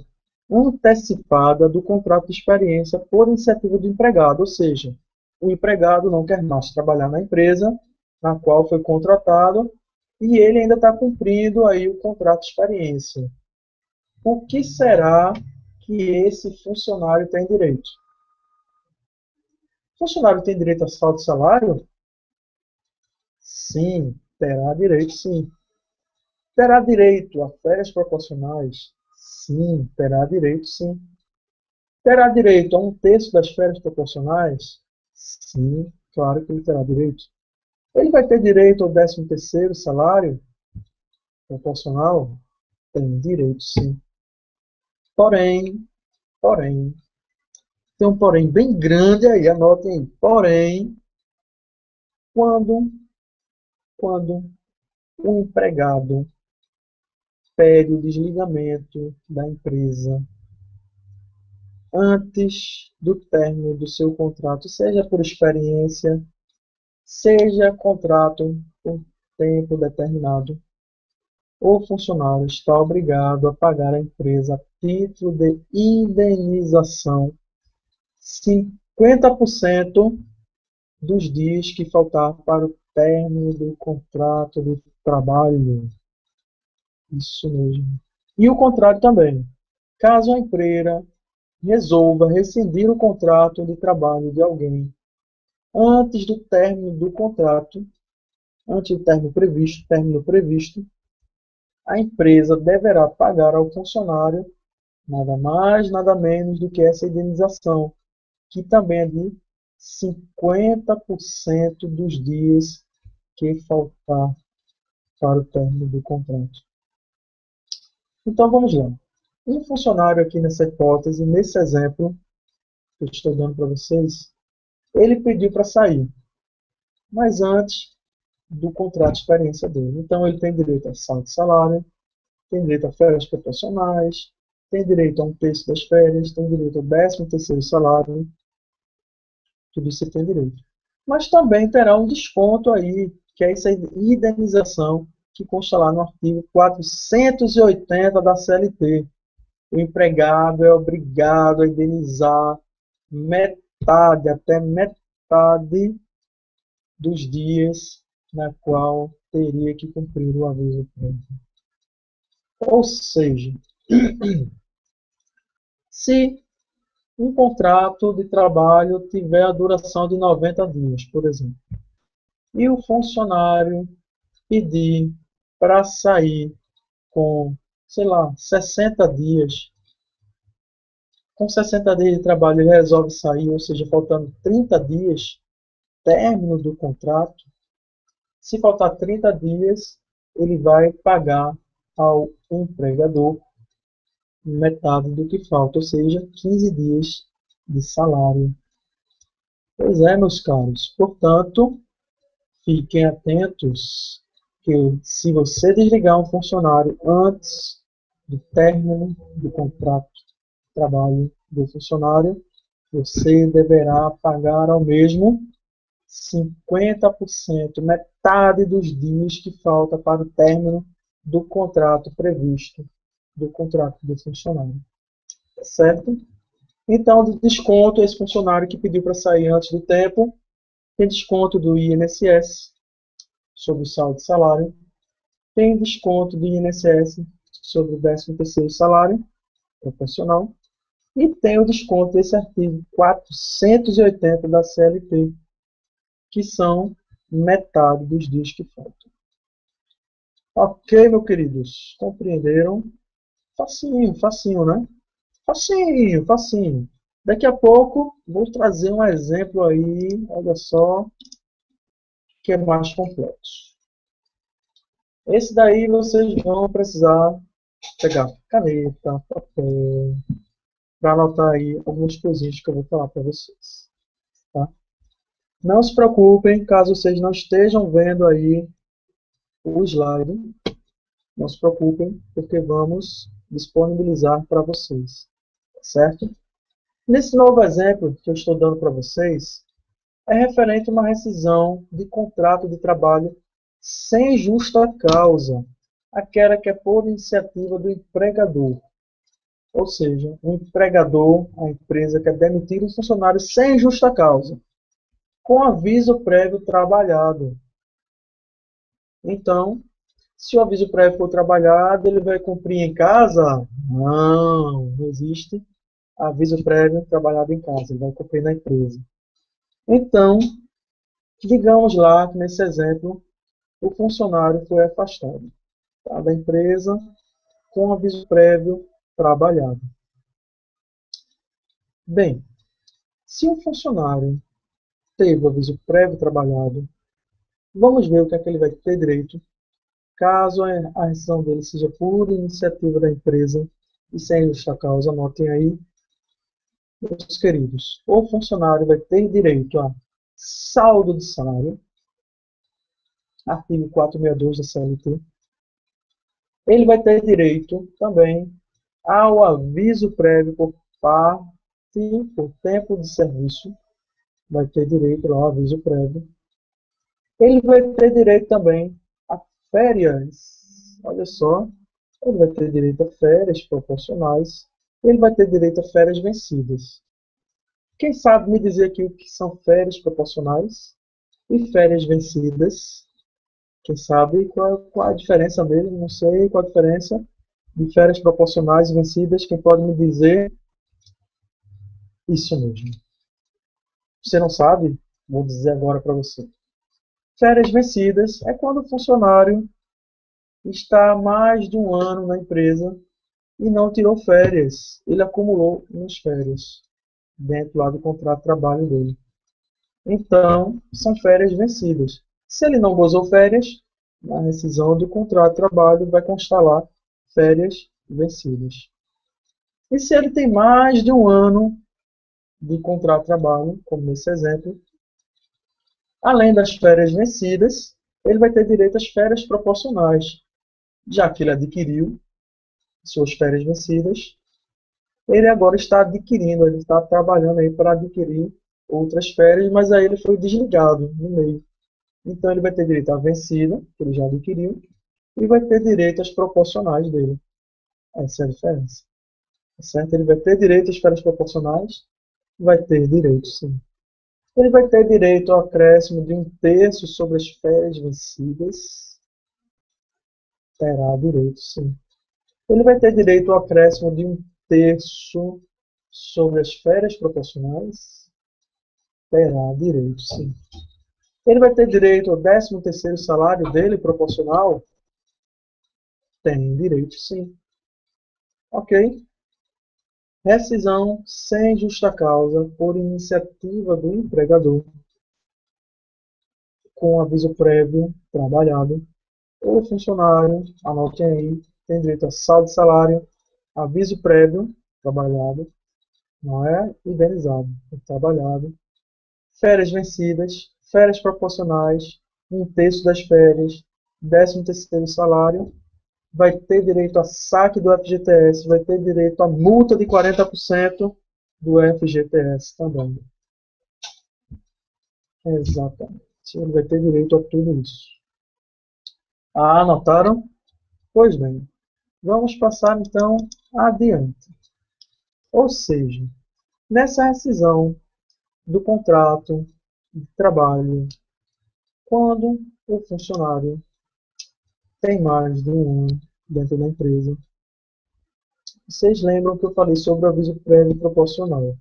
antecipada do contrato de experiência por iniciativa do empregado, ou seja, o empregado não quer mais trabalhar na empresa na qual foi contratado e ele ainda está cumprindo aí o contrato de experiência. O que será que esse funcionário tem direito? O funcionário tem direito a saldo de salário? Sim, terá direito, sim. Terá direito a férias proporcionais? Sim, terá direito, sim. Terá direito a 1/3 das férias proporcionais? Sim, claro que ele terá direito. Ele vai ter direito ao 13º salário proporcional? Tem direito, sim. Porém, tem um porém bem grande aí, anotem aí. Porém, quando o empregado pede o desligamento da empresa antes do término do seu contrato, seja por experiência, seja contrato por tempo determinado, o funcionário está obrigado a pagar à empresa a título de indenização 50% dos dias que faltar para o término do contrato de trabalho. Isso mesmo. E o contrário também. Caso a empresa resolva rescindir o contrato de trabalho de alguém antes do término do contrato, antes do término previsto, a empresa deverá pagar ao funcionário nada mais, nada menos do que essa indenização, que também é de 50% dos dias que faltar para o término do contrato. Então vamos lá. Um funcionário aqui nessa hipótese, nesse exemplo que eu estou dando para vocês, ele pediu para sair, mas antes do contrato de experiência dele. Então ele tem direito a saldo de salário, tem direito a férias proporcionais, tem direito a 1/3 das férias, tem direito ao 13º salário, tudo isso ele tem direito. Mas também terá um desconto aí, que é essa indenização que consta lá no artigo 480 da CLT. O empregado é obrigado a indenizar metade, até metade dos dias na qual teria que cumprir o aviso prévio. Ou seja, se um contrato de trabalho tiver a duração de 90 dias, por exemplo, e o funcionário pedir para sair com, sei lá, 60 dias, com 60 dias de trabalho ele resolve sair, ou seja, faltando 30 dias, término do contrato, se faltar 30 dias, ele vai pagar ao empregador metade do que falta, ou seja, 15 dias de salário. Pois é, meus caros. Portanto, fiquem atentos que se você desligar um funcionário antes do término do contrato de trabalho do funcionário, você deverá pagar ao mesmo 50%, metade dos dias que falta para o término do contrato previsto, do contrato do funcionário. Certo? Então, de desconto, esse funcionário que pediu para sair antes do tempo, tem desconto do INSS sobre o saldo de salário, tem desconto do INSS sobre o 13º salário proporcional e tem o desconto desse artigo 480 da CLT, que são metade dos dias que faltam. Ok, meus queridos? Compreenderam? Facinho, facinho, né? Facinho, facinho. Daqui a pouco vou trazer um exemplo aí, olha só, que é mais complexo. Esse daí vocês vão precisar pegar caneta, papel, para anotar aí algumas coisinhas que eu vou falar para vocês. Tá? Não se preocupem, caso vocês não estejam vendo aí o slide, não se preocupem, porque vamos disponibilizar para vocês, certo? Nesse novo exemplo que eu estou dando para vocês, é referente a uma rescisão de contrato de trabalho sem justa causa, aquela que é por iniciativa do empregador. Ou seja, o empregador, a empresa quer demitir o funcionário sem justa causa, com aviso prévio trabalhado. Então, se o aviso prévio for trabalhado, ele vai cumprir em casa? Não existe aviso prévio trabalhado em casa, ele vai cumprir na empresa. Então, digamos lá que nesse exemplo, o funcionário foi afastado, tá, da empresa com aviso prévio trabalhado. Bem, se o funcionário teve o aviso prévio trabalhado, vamos ver o que é que ele vai ter direito caso a rescisão dele seja por iniciativa da empresa e sem justa causa. Anotem aí, meus queridos. O funcionário vai ter direito a saldo de salário, artigo 462 da CLT. Ele vai ter direito também ao aviso prévio por parte, por tempo de serviço. Vai ter direito ao aviso prévio. Ele vai ter direito também a férias. Olha só, ele vai ter direito a férias proporcionais. Ele vai ter direito a férias vencidas. Quem sabe me dizer aqui o que são férias proporcionais e férias vencidas? Quem sabe qual a diferença dele? Não sei qual a diferença de férias proporcionais e vencidas. Quem pode me dizer? Isso mesmo. Você não sabe? Vou dizer agora para você. Férias vencidas é quando o funcionário está há mais de um ano na empresa e não tirou férias. Ele acumulou umas férias dentro lá do contrato de trabalho dele. Então, são férias vencidas. Se ele não gozou férias, na rescisão do contrato de trabalho vai constar lá férias vencidas. E se ele tem mais de um ano de contrato de trabalho, como nesse exemplo, além das férias vencidas, ele vai ter direito às férias proporcionais, já que ele adquiriu suas férias vencidas, ele agora está adquirindo, ele está trabalhando aí para adquirir outras férias, mas aí ele foi desligado no meio. Então ele vai ter direito à vencida, que ele já adquiriu, e vai ter direito às proporcionais dele. Essa é a diferença. Certo? Ele vai ter direito às férias proporcionais? Vai ter direito, sim. Ele vai ter direito ao acréscimo de 1/3 sobre as férias vencidas? Terá direito, sim. Ele vai ter direito ao acréscimo de 1/3 sobre as férias proporcionais? Terá direito, sim. Ele vai ter direito ao 13º salário dele proporcional? Tem direito, sim. Ok. Rescisão sem justa causa por iniciativa do empregador, com aviso prévio trabalhado. O funcionário, anotem aí, tem direito a saldo de salário, aviso prévio trabalhado, não é indenizado, é trabalhado, férias vencidas, férias proporcionais, 1/3 das férias, 13º salário, vai ter direito a saque do FGTS, vai ter direito a multa de 40% do FGTS também. Exatamente. Ele vai ter direito a tudo isso. Ah, anotaram? Pois bem, vamos passar então adiante. Ou seja, nessa rescisão do contrato de trabalho, quando o funcionário tem mais de um ano dentro da empresa, vocês lembram que eu falei sobre o aviso prévio proporcional,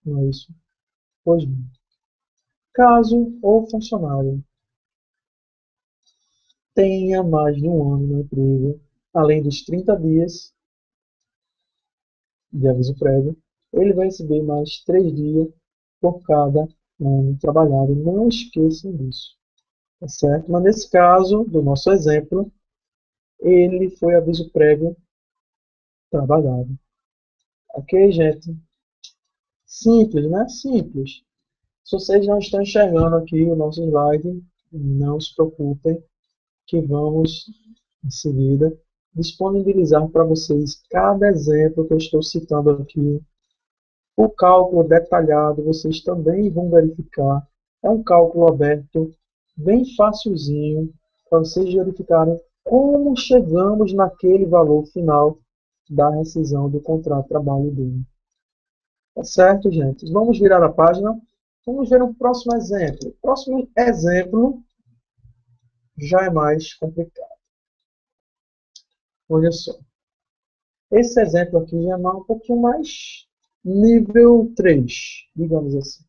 não é isso? Pois bem, caso o funcionário tenha mais de um ano na empresa, além dos 30 dias de aviso prévio, ele vai receber mais 3 dias por cada ano trabalhado. Não esqueçam disso, tá certo? Mas nesse caso, do nosso exemplo, ele foi aviso prévio trabalhado. Ok, gente? Simples, né? Simples. Se vocês não estão enxergando aqui o nosso slide, não se preocupem, que vamos, em seguida, disponibilizar para vocês cada exemplo que eu estou citando aqui. O cálculo detalhado, vocês também vão verificar. É um cálculo aberto, bem facilzinho, para vocês verificarem como chegamos naquele valor final da rescisão do contrato de trabalho dele. Tá certo, gente? Vamos virar a página. Vamos ver um próximo exemplo. O próximo exemplo já é mais complicado. Olha só. Esse exemplo aqui já é um pouquinho mais nível 3, digamos assim.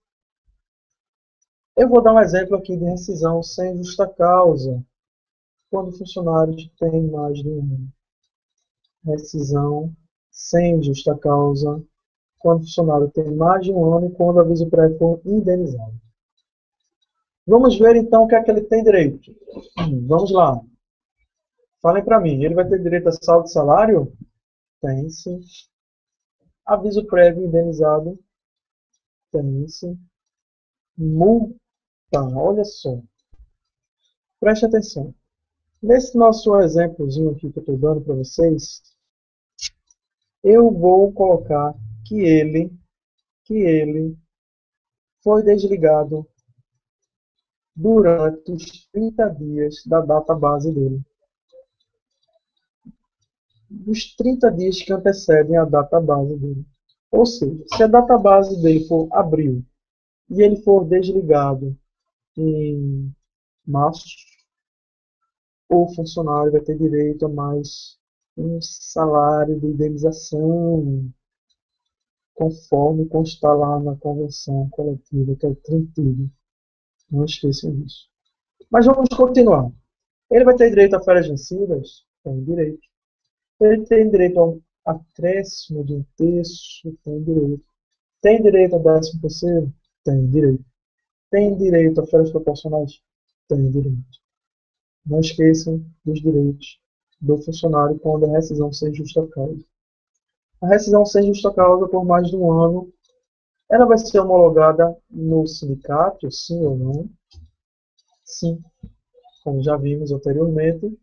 Eu vou dar um exemplo aqui de rescisão sem justa causa, quando o funcionário tem mais de um ano. Rescisão sem justa causa, quando o funcionário tem mais de um ano e quando o aviso prévio for indenizado. Vamos ver então o que é que ele tem direito. Vamos lá. Falem para mim, ele vai ter direito a saldo de salário? Tem sim. Aviso prévio indenizado? Tem sim. Multa, olha só. Preste atenção. Nesse nosso exemplozinho aqui que eu estou dando para vocês, eu vou colocar que ele foi desligado durante os 30 dias da data base dele. Os 30 dias que antecedem a data base dele. Ou seja, se a data base dele for abril e ele for desligado em março, o funcionário vai ter direito a mais um salário de indenização, conforme constar lá na convenção coletiva, que é o 30. Não esqueçam disso. Mas vamos continuar. Ele vai ter direito a férias vencidas? Tem direito. Ele tem direito a um acréscimo de 1/3? Tem direito. Tem direito a 13º? Tem direito. Tem direito a férias proporcionais? Tem direito. Não esqueçam dos direitos do funcionário quando a rescisão sem justa causa. A rescisão sem justa causa por mais de um ano, ela vai ser homologada no sindicato, sim ou não? Sim. Como já vimos anteriormente,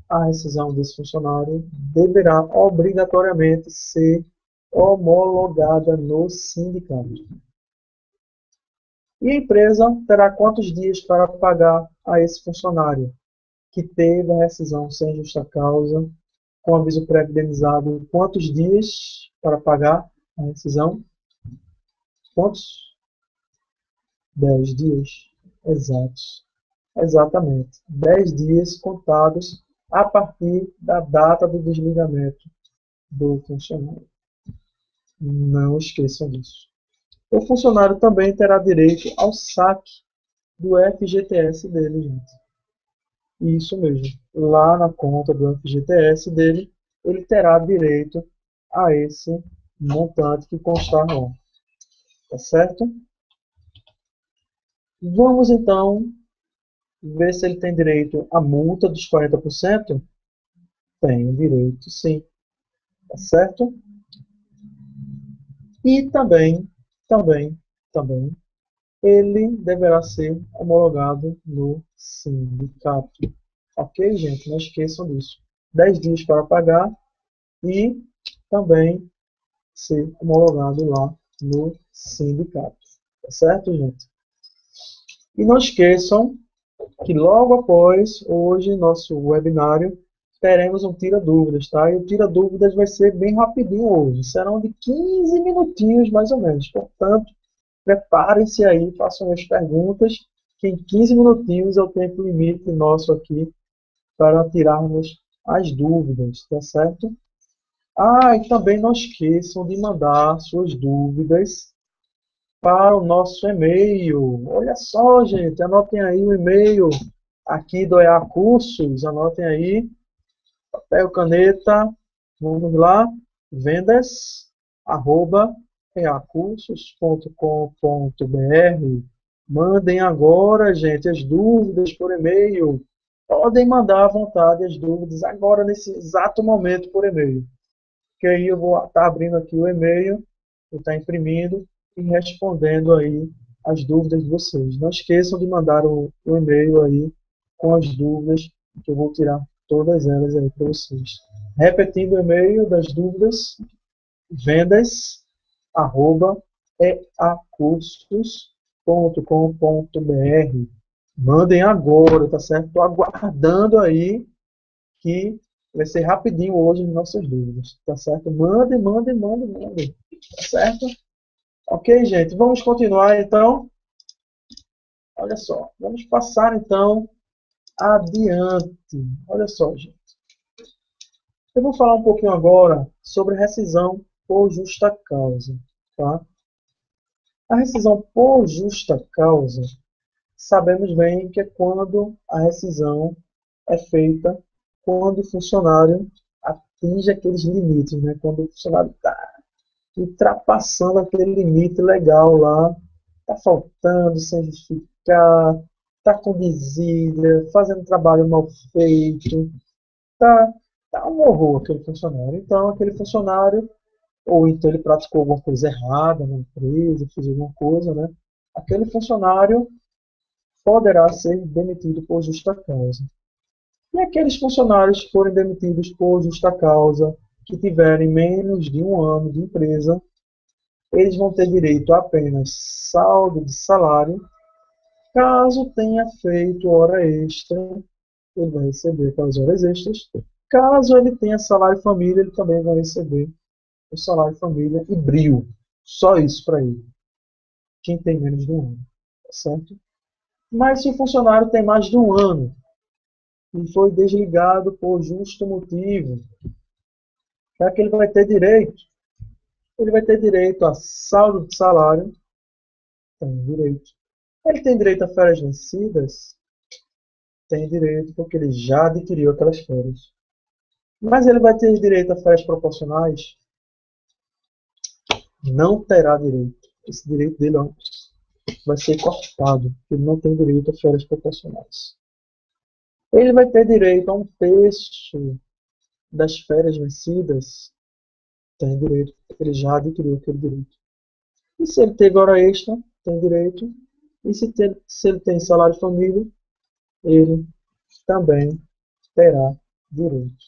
a rescisão desse funcionário deverá obrigatoriamente ser homologada no sindicato. E a empresa terá quantos dias para pagar a esse funcionário? que teve a rescisão sem justa causa, com aviso prévio indenizado, quantos dias para pagar a rescisão? Quantos? 10 dias. Exatos. Exatamente. 10 dias contados a partir da data do desligamento do funcionário. Não esqueçam disso. O funcionário também terá direito ao saque do FGTS dele, gente. Isso mesmo. Lá na conta do FGTS dele, ele terá direito a esse montante que constar lá. Tá certo? Vamos então ver se ele tem direito à multa dos 40%. Tem direito, sim. Tá certo? E também, ele deverá ser homologado no sindicato. Ok, gente? Não esqueçam disso. 10 dias para pagar e também ser homologado lá no sindicato. Tá certo, gente? E não esqueçam que logo após hoje, nosso webinário, teremos um tira-dúvidas, tá? E o tira-dúvidas vai ser bem rapidinho hoje. Serão de 15 minutinhos, mais ou menos. Portanto, preparem-se aí, façam as perguntas, que em 15 minutinhos é o tempo limite nosso aqui para tirarmos as dúvidas, tá certo? E também não esqueçam de mandar suas dúvidas para o nosso e-mail. Olha só, gente, anotem aí o e-mail aqui do EA Cursos, anotem aí, papel, caneta, vamos lá, vendas@eacursos.com.br. Mandem agora, gente, as dúvidas por e-mail. Podem mandar à vontade as dúvidas agora, nesse exato momento, por e-mail. Que aí eu vou estar abrindo aqui o e-mail, vou estar imprimindo e respondendo aí as dúvidas de vocês. Não esqueçam de mandar o e-mail aí com as dúvidas, que eu vou tirar todas elas aí para vocês. Repetindo o e-mail das dúvidas, vendas@eacursos.com.br. Mandem agora, tá certo? Estou aguardando aí que vai ser rapidinho hoje as nossas dúvidas, tá certo? Mandem, tá certo? Ok, gente, vamos continuar então. Olha só, vamos passar então adiante. Olha só, gente. Eu vou falar um pouquinho agora sobre rescisão por justa causa, tá? A rescisão por justa causa, sabemos bem que é quando a rescisão é feita quando o funcionário atinge aqueles limites, né? Quando o funcionário está ultrapassando aquele limite legal lá, está faltando sem justificar, está com desídia, fazendo trabalho mal feito, tá um horror aquele funcionário. Então, aquele funcionário, ou então ele praticou alguma coisa errada na empresa, fez alguma coisa, né? Aquele funcionário poderá ser demitido por justa causa. E aqueles funcionários que forem demitidos por justa causa, que tiverem menos de um ano de empresa, eles vão ter direito a apenas saldo de salário. Caso tenha feito hora extra, ele vai receber aquelas horas extras. Caso ele tenha salário família, ele também vai receber o salário família e brio. Só isso para ele. Quem tem menos de um ano. Tá certo? Mas se o funcionário tem mais de um ano e foi desligado por justo motivo, o que é que ele vai ter direito? Ele vai ter direito a saldo de salário. Tem direito. Ele tem direito a férias vencidas? Tem direito, porque ele já adquiriu aquelas férias. Mas ele vai ter direito a férias proporcionais? Não terá direito. Esse direito dele vai ser cortado. Ele não tem direito a férias proporcionais. Ele vai ter direito a um terço das férias vencidas? Tem direito, porque ele já adquiriu aquele direito. E se ele teve hora extra? Tem direito. E se ele tem salário família? Ele também terá direito.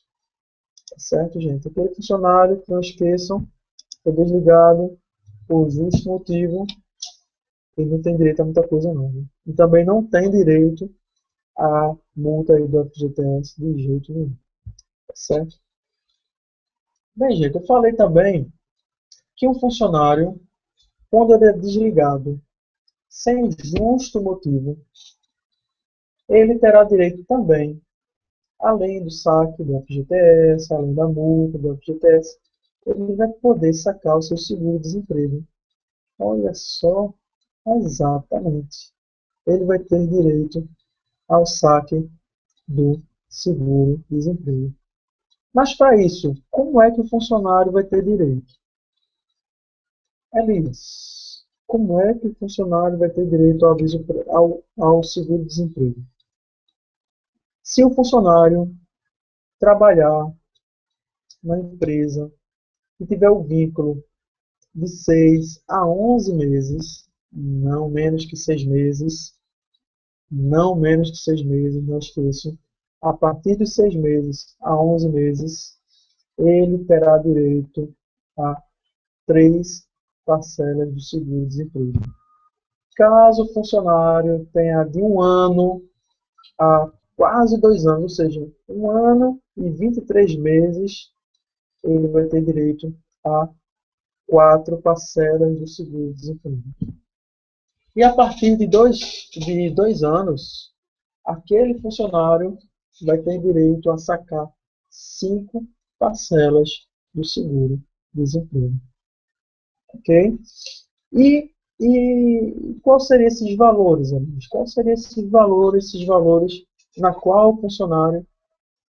Tá certo, gente? Aquele funcionário, não esqueçam, foi desligado por justo motivo, ele não tem direito a muita coisa não. Viu? E também não tem direito a multa aí do FGTS de jeito nenhum, tá certo? Bem, gente, eu falei também que um funcionário, quando ele é desligado sem justo motivo, ele terá direito também, além do saque do FGTS, além da multa do FGTS, ele vai poder sacar o seu seguro-desemprego. Olha só, exatamente. Ele vai ter direito ao saque do seguro-desemprego. Mas para isso, como é que o funcionário vai ter direito? Elias, como é que o funcionário vai ter direito ao seguro-desemprego? Se o funcionário trabalhar na empresa e tiver o vínculo de 6 a 11 meses, não menos que 6 meses, não menos que 6 meses, não esqueço, a partir dos 6 meses a 11 meses, ele terá direito a 3 parcelas do seguro-desemprego. Caso o funcionário tenha de 1 ano a quase 2 anos, ou seja, 1 ano e 23 meses, ele vai ter direito a 4 parcelas do seguro-desemprego. E a partir de dois anos, aquele funcionário vai ter direito a sacar 5 parcelas do seguro-desemprego. Ok? E, e quais seriam esses valores, amigos? Quais seriam esses valores na qual o funcionário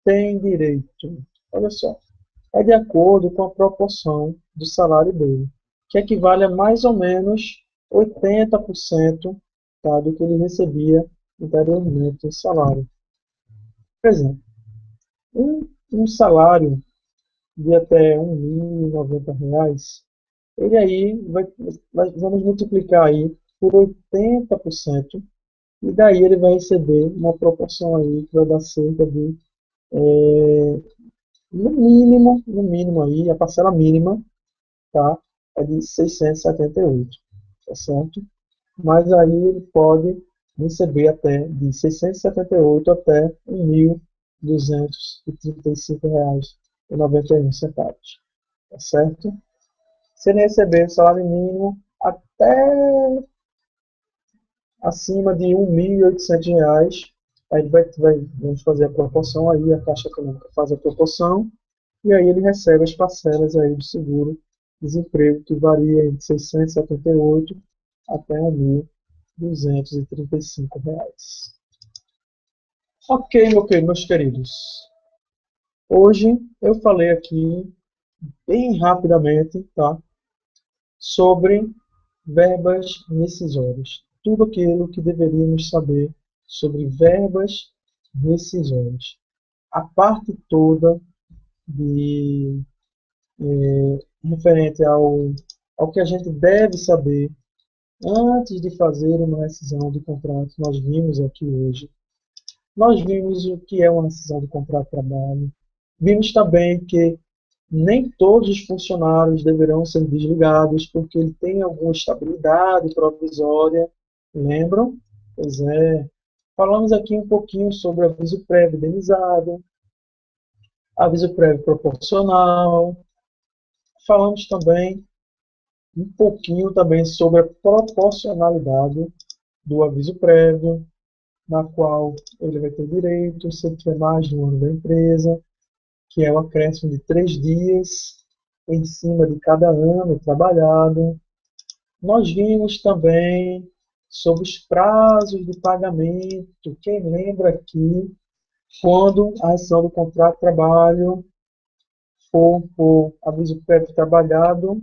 tem direito? Olha só, é de acordo com a proporção do salário dele, que equivale a mais ou menos 80%, tá, do que ele recebia anteriormente em salário. Por exemplo, um salário de até R$ 1.090, ele aí vamos multiplicar aí por 80%, e daí ele vai receber uma proporção aí que vai dar cerca de, no mínimo aí, a parcela mínima, tá, é de 678, tá certo? Mas aí ele pode receber até de 678 até R$ 1.235,91, tá certo? Se ele receber o salário mínimo até acima de R$ 1.800, aí vamos fazer a proporção aí, a Caixa Econômica faz a proporção, e aí ele recebe as parcelas aí do seguro-desemprego, que varia entre 678 até R$ 1.235. Ok, meus queridos. Hoje eu falei aqui bem rapidamente, tá, sobre verbas rescisórias. Tudo aquilo que deveríamos saber sobre verbas rescisórias. A parte toda de referente ao que a gente deve saber antes de fazer uma rescisão de contrato, nós vimos aqui hoje. Nós vimos o que é uma rescisão de contrato de trabalho. Vimos também que nem todos os funcionários deverão ser desligados porque ele tem alguma estabilidade provisória. Lembram? Pois é. Falamos aqui um pouquinho sobre aviso prévio indenizado, aviso prévio proporcional. Falamos também um pouquinho também sobre a proporcionalidade do aviso prévio, na qual ele vai ter direito se ele tiver mais de 1 ano da empresa, que é o acréscimo de 3 dias em cima de cada ano trabalhado. Nós vimos também sobre os prazos de pagamento. Quem lembra aqui, quando a rescisão do contrato de trabalho for por aviso prévio trabalhado,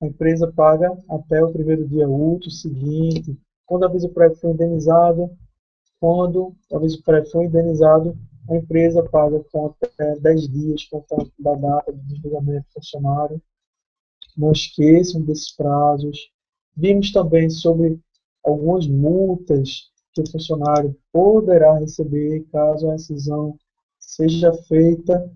a empresa paga até o primeiro dia útil seguinte. Quando o aviso prévio for indenizado, Quando o aviso prévio for indenizado, a empresa paga com até 10 dias contando da data de desligamento do funcionário. Não esqueçam desses prazos. Vimos também sobre algumas multas que o funcionário poderá receber caso a rescisão seja feita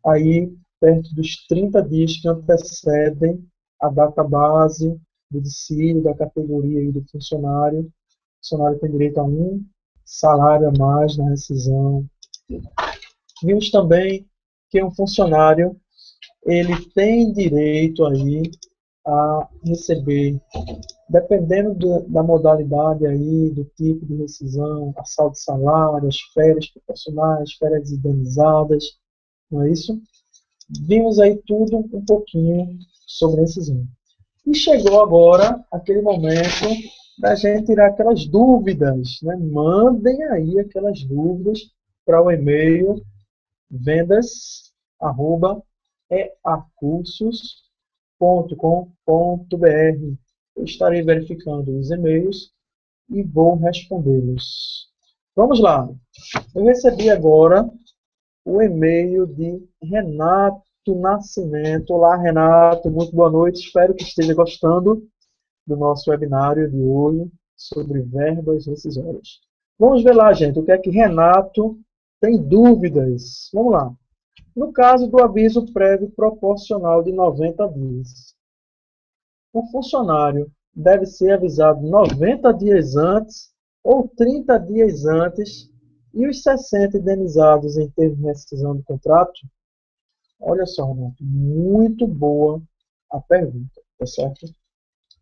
aí perto dos 30 dias que antecedem a data base do dissídio da categoria aí do funcionário. O funcionário tem direito a salário a mais na rescisão. Vimos também que um funcionário ele tem direito aí a receber, dependendo da modalidade aí, do tipo de rescisão, a saldo de salário, as férias proporcionais, férias indenizadas, não é isso? Vimos aí tudo um pouquinho sobre rescisão. E chegou agora aquele momento da gente tirar aquelas dúvidas, né? Mandem aí aquelas dúvidas para o e-mail vendas@eacursos.com.br. Eu estarei verificando os e-mails e vou respondê-los. Vamos lá. Eu recebi agora o e-mail de Renato Nascimento. Olá, Renato. Muito boa noite. Espero que esteja gostando do nosso webinário de hoje sobre verbas rescisórias. Vamos ver lá, gente, o que é que Renato tem dúvidas. Vamos lá. No caso do aviso prévio proporcional de 90 dias, o funcionário deve ser avisado 90 dias antes ou 30 dias antes e os 60 indenizados em termos de rescisão do contrato? Olha só, Renato, muito boa a pergunta, tá certo?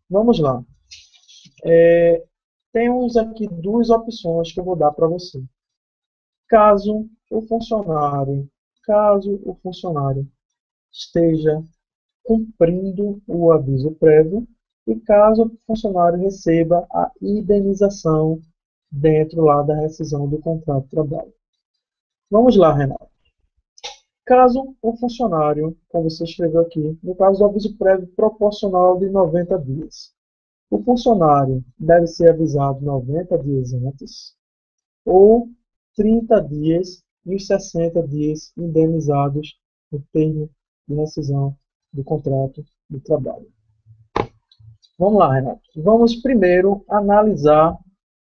Vamos lá. Temos aqui duas opções que eu vou dar para você. Caso o funcionário esteja cumprindo o aviso prévio e caso o funcionário receba a indenização dentro lá da rescisão do contrato de trabalho. Vamos lá, Renato. Caso o funcionário, como você escreveu aqui, no caso do aviso prévio proporcional de 90 dias, o funcionário deve ser avisado 90 dias antes ou 30 dias e os 60 dias indenizados no termo de rescisão do contrato de trabalho. Vamos lá, Renato. Vamos primeiro analisar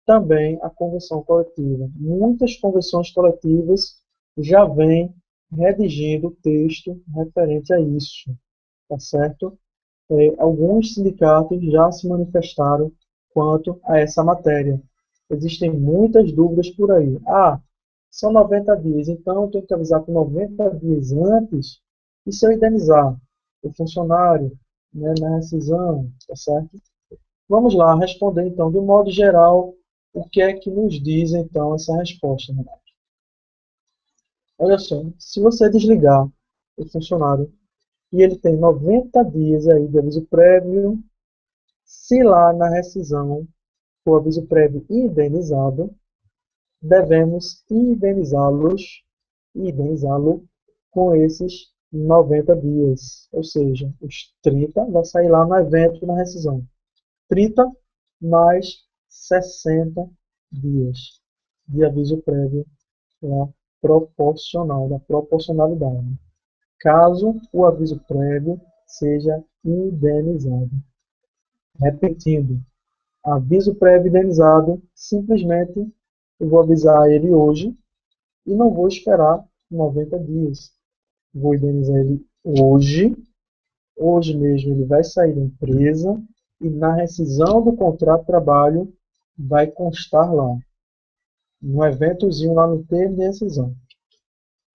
também a convenção coletiva. Muitas convenções coletivas já vêm redigindo o texto referente a isso, tá certo? Alguns sindicatos já se manifestaram quanto a essa matéria. Existem muitas dúvidas por aí. São 90 dias, então eu tenho que avisar com 90 dias antes, e se eu indenizar o funcionário, né, na rescisão, tá certo? Vamos lá responder então, de um modo geral, o que é que nos diz então essa resposta, Renato? Olha só, se você desligar o funcionário e ele tem 90 dias aí de aviso prévio, se lá na rescisão o aviso prévio indenizado, devemos indenizá-lo com esses 90 dias. Ou seja, os 30 vai sair lá no evento na rescisão. 30 mais 60 dias de aviso prévio proporcional, da proporcionalidade. Caso o aviso prévio seja indenizado. Repetindo, aviso prévio indenizado, simplesmente eu vou avisar ele hoje e não vou esperar 90 dias. Vou indenizar ele hoje mesmo ele vai sair da empresa e na rescisão do contrato de trabalho vai constar lá, no eventozinho lá no termo de rescisão.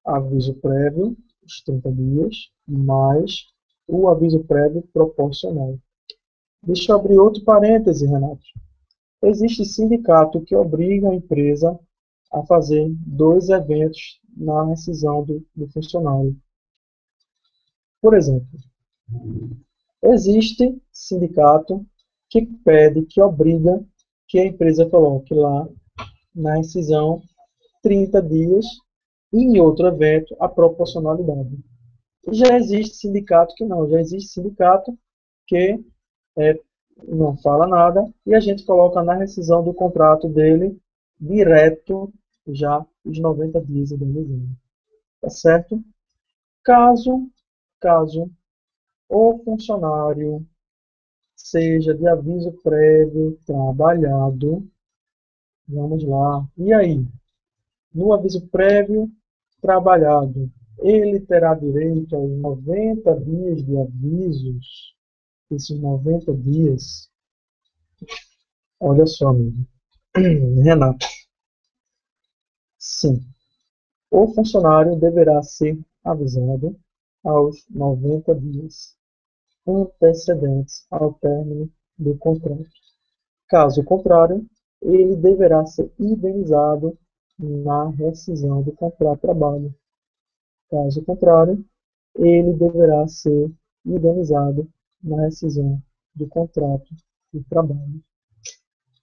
Aviso prévio, os 30 dias, mais o aviso prévio proporcional. Deixa eu abrir outro parêntese, Renato. Existe sindicato que obriga a empresa a fazer 2 eventos na rescisão do funcionário. Por exemplo, existe sindicato que pede, que obriga que a empresa coloque lá na rescisão 30 dias e em outro evento a proporcionalidade. Já existe sindicato que não, já existe sindicato que não fala nada e a gente coloca na rescisão do contrato dele direto já os 90 dias indenizando. Tá certo? Caso o funcionário seja de aviso prévio trabalhado, vamos lá. E aí? No aviso prévio trabalhado, ele terá direito aos 90 dias de avisos. Esses 90 dias, olha só, amigo. Renato, Sim, o funcionário deverá ser avisado aos 90 dias antecedentes ao término do contrato. Caso contrário, ele deverá ser indenizado na rescisão do contrato de trabalho. Caso contrário, ele deverá ser indenizado na rescisão do contrato de trabalho.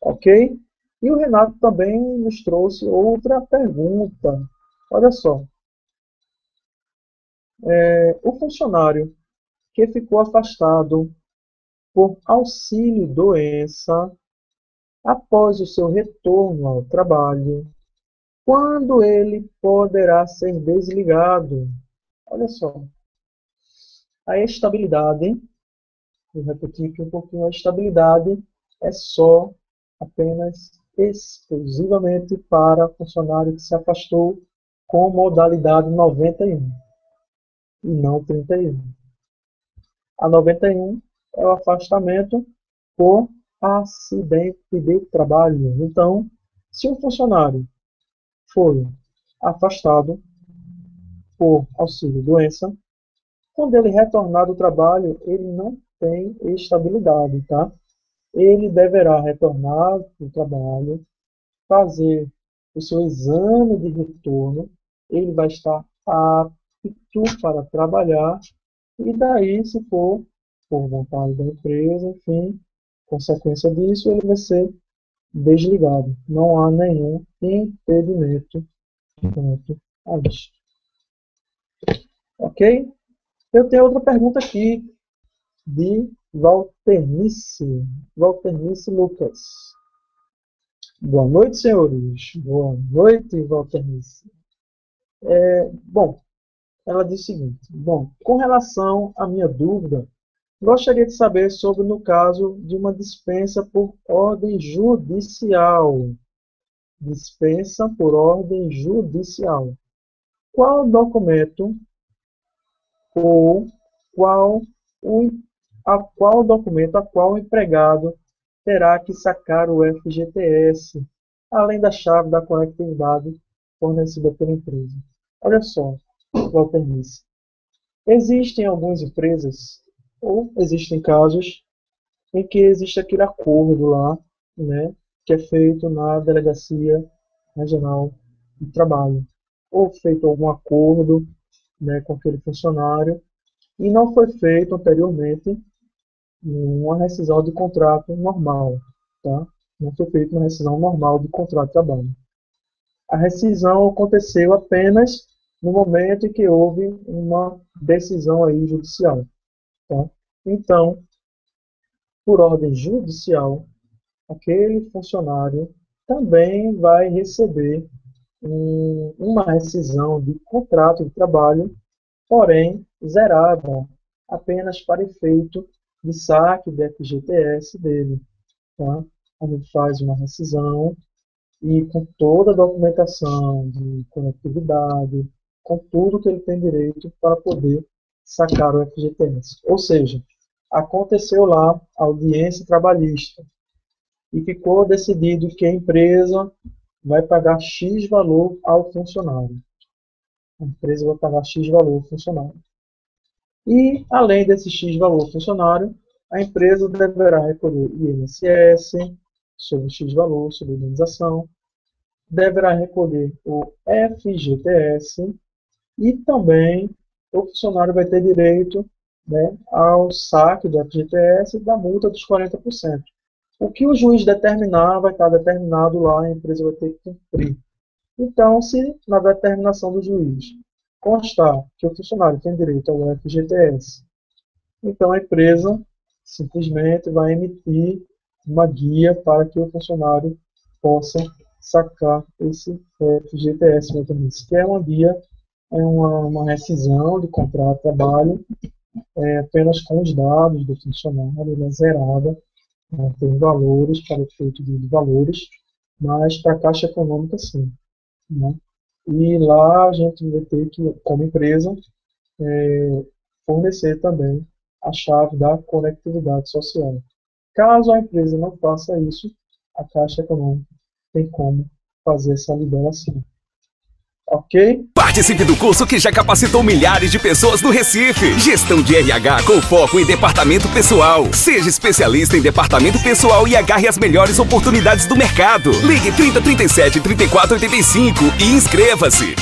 Ok? E o Renato também nos trouxe outra pergunta. Olha só, o funcionário que ficou afastado por auxílio-doença após o seu retorno ao trabalho, quando ele poderá ser desligado? Olha só, a estabilidade, vou repetir aqui um pouquinho, a estabilidade é só, apenas, exclusivamente para funcionário que se afastou com modalidade 91 e não 31. A 91 é o afastamento por acidente de trabalho. Então, se um funcionário foi afastado por auxílio-doença, quando ele retornar do trabalho, ele não tem estabilidade, tá? Ele deverá retornar do trabalho, fazer o seu exame de retorno, ele vai estar apto para trabalhar, e daí, se for por vontade da empresa, enfim, consequência disso, ele vai ser desligado. Não há nenhum impedimento quanto a isso. Ok? Eu tenho outra pergunta aqui de Valternice. Valternice Lucas. Boa noite, senhores. Boa noite, Valternice. Bom, ela diz o seguinte. Bom, com relação à minha dúvida, gostaria de saber sobre no caso de uma dispensa por ordem judicial. Dispensa por ordem judicial. Qual documento ou qual o, qual documento a qual o empregado terá que sacar o FGTS, além da chave da conectividade fornecida pela empresa? Olha só, Walter Miss. Existem algumas empresas, ou existem casos, em que existe aquele acordo lá, né, que é feito na Delegacia Regional de Trabalho, ou feito algum acordo, né, com aquele funcionário, e não foi feito anteriormente uma rescisão de contrato normal, tá? Não foi feita uma rescisão normal de contrato de trabalho. A rescisão aconteceu apenas no momento em que houve uma decisão aí judicial, tá? Então, por ordem judicial, aquele funcionário também vai receber uma rescisão de contrato de trabalho, porém zerada, apenas para efeito de saque do FGTS dele. Tá? A gente faz uma rescisão e com toda a documentação de conectividade, com tudo que ele tem direito para poder sacar o FGTS. Ou seja, aconteceu lá a audiência trabalhista e ficou decidido que a empresa vai pagar X valor ao funcionário. A empresa vai pagar X valor ao funcionário. E, além desse X valor ao funcionário, a empresa deverá recolher INSS sobre X valor, sobre indenização, deverá recolher o FGTS e também o funcionário vai ter direito, né, ao saque do FGTS e da multa dos 40%. O que o juiz determinar vai estar determinado lá, a empresa vai ter que cumprir. Então, se na determinação do juiz constar que o funcionário tem direito ao FGTS, então a empresa simplesmente vai emitir uma guia para que o funcionário possa sacar esse FGTS, que é uma guia, é uma rescisão de contrato de trabalho, apenas com os dados do funcionário, ele é zerada, né, tem valores para efeito de valores, mas para a Caixa Econômica sim. Né? E lá a gente vai ter que, como empresa, fornecer também a chave da conectividade social. Caso a empresa não faça isso, a Caixa Econômica tem como fazer essa liberação. ok? Participe do curso que já capacitou milhares de pessoas no Recife. Gestão de RH com foco em departamento pessoal. Seja especialista em departamento pessoal e agarre as melhores oportunidades do mercado. Ligue 30 37 34 85 e inscreva-se.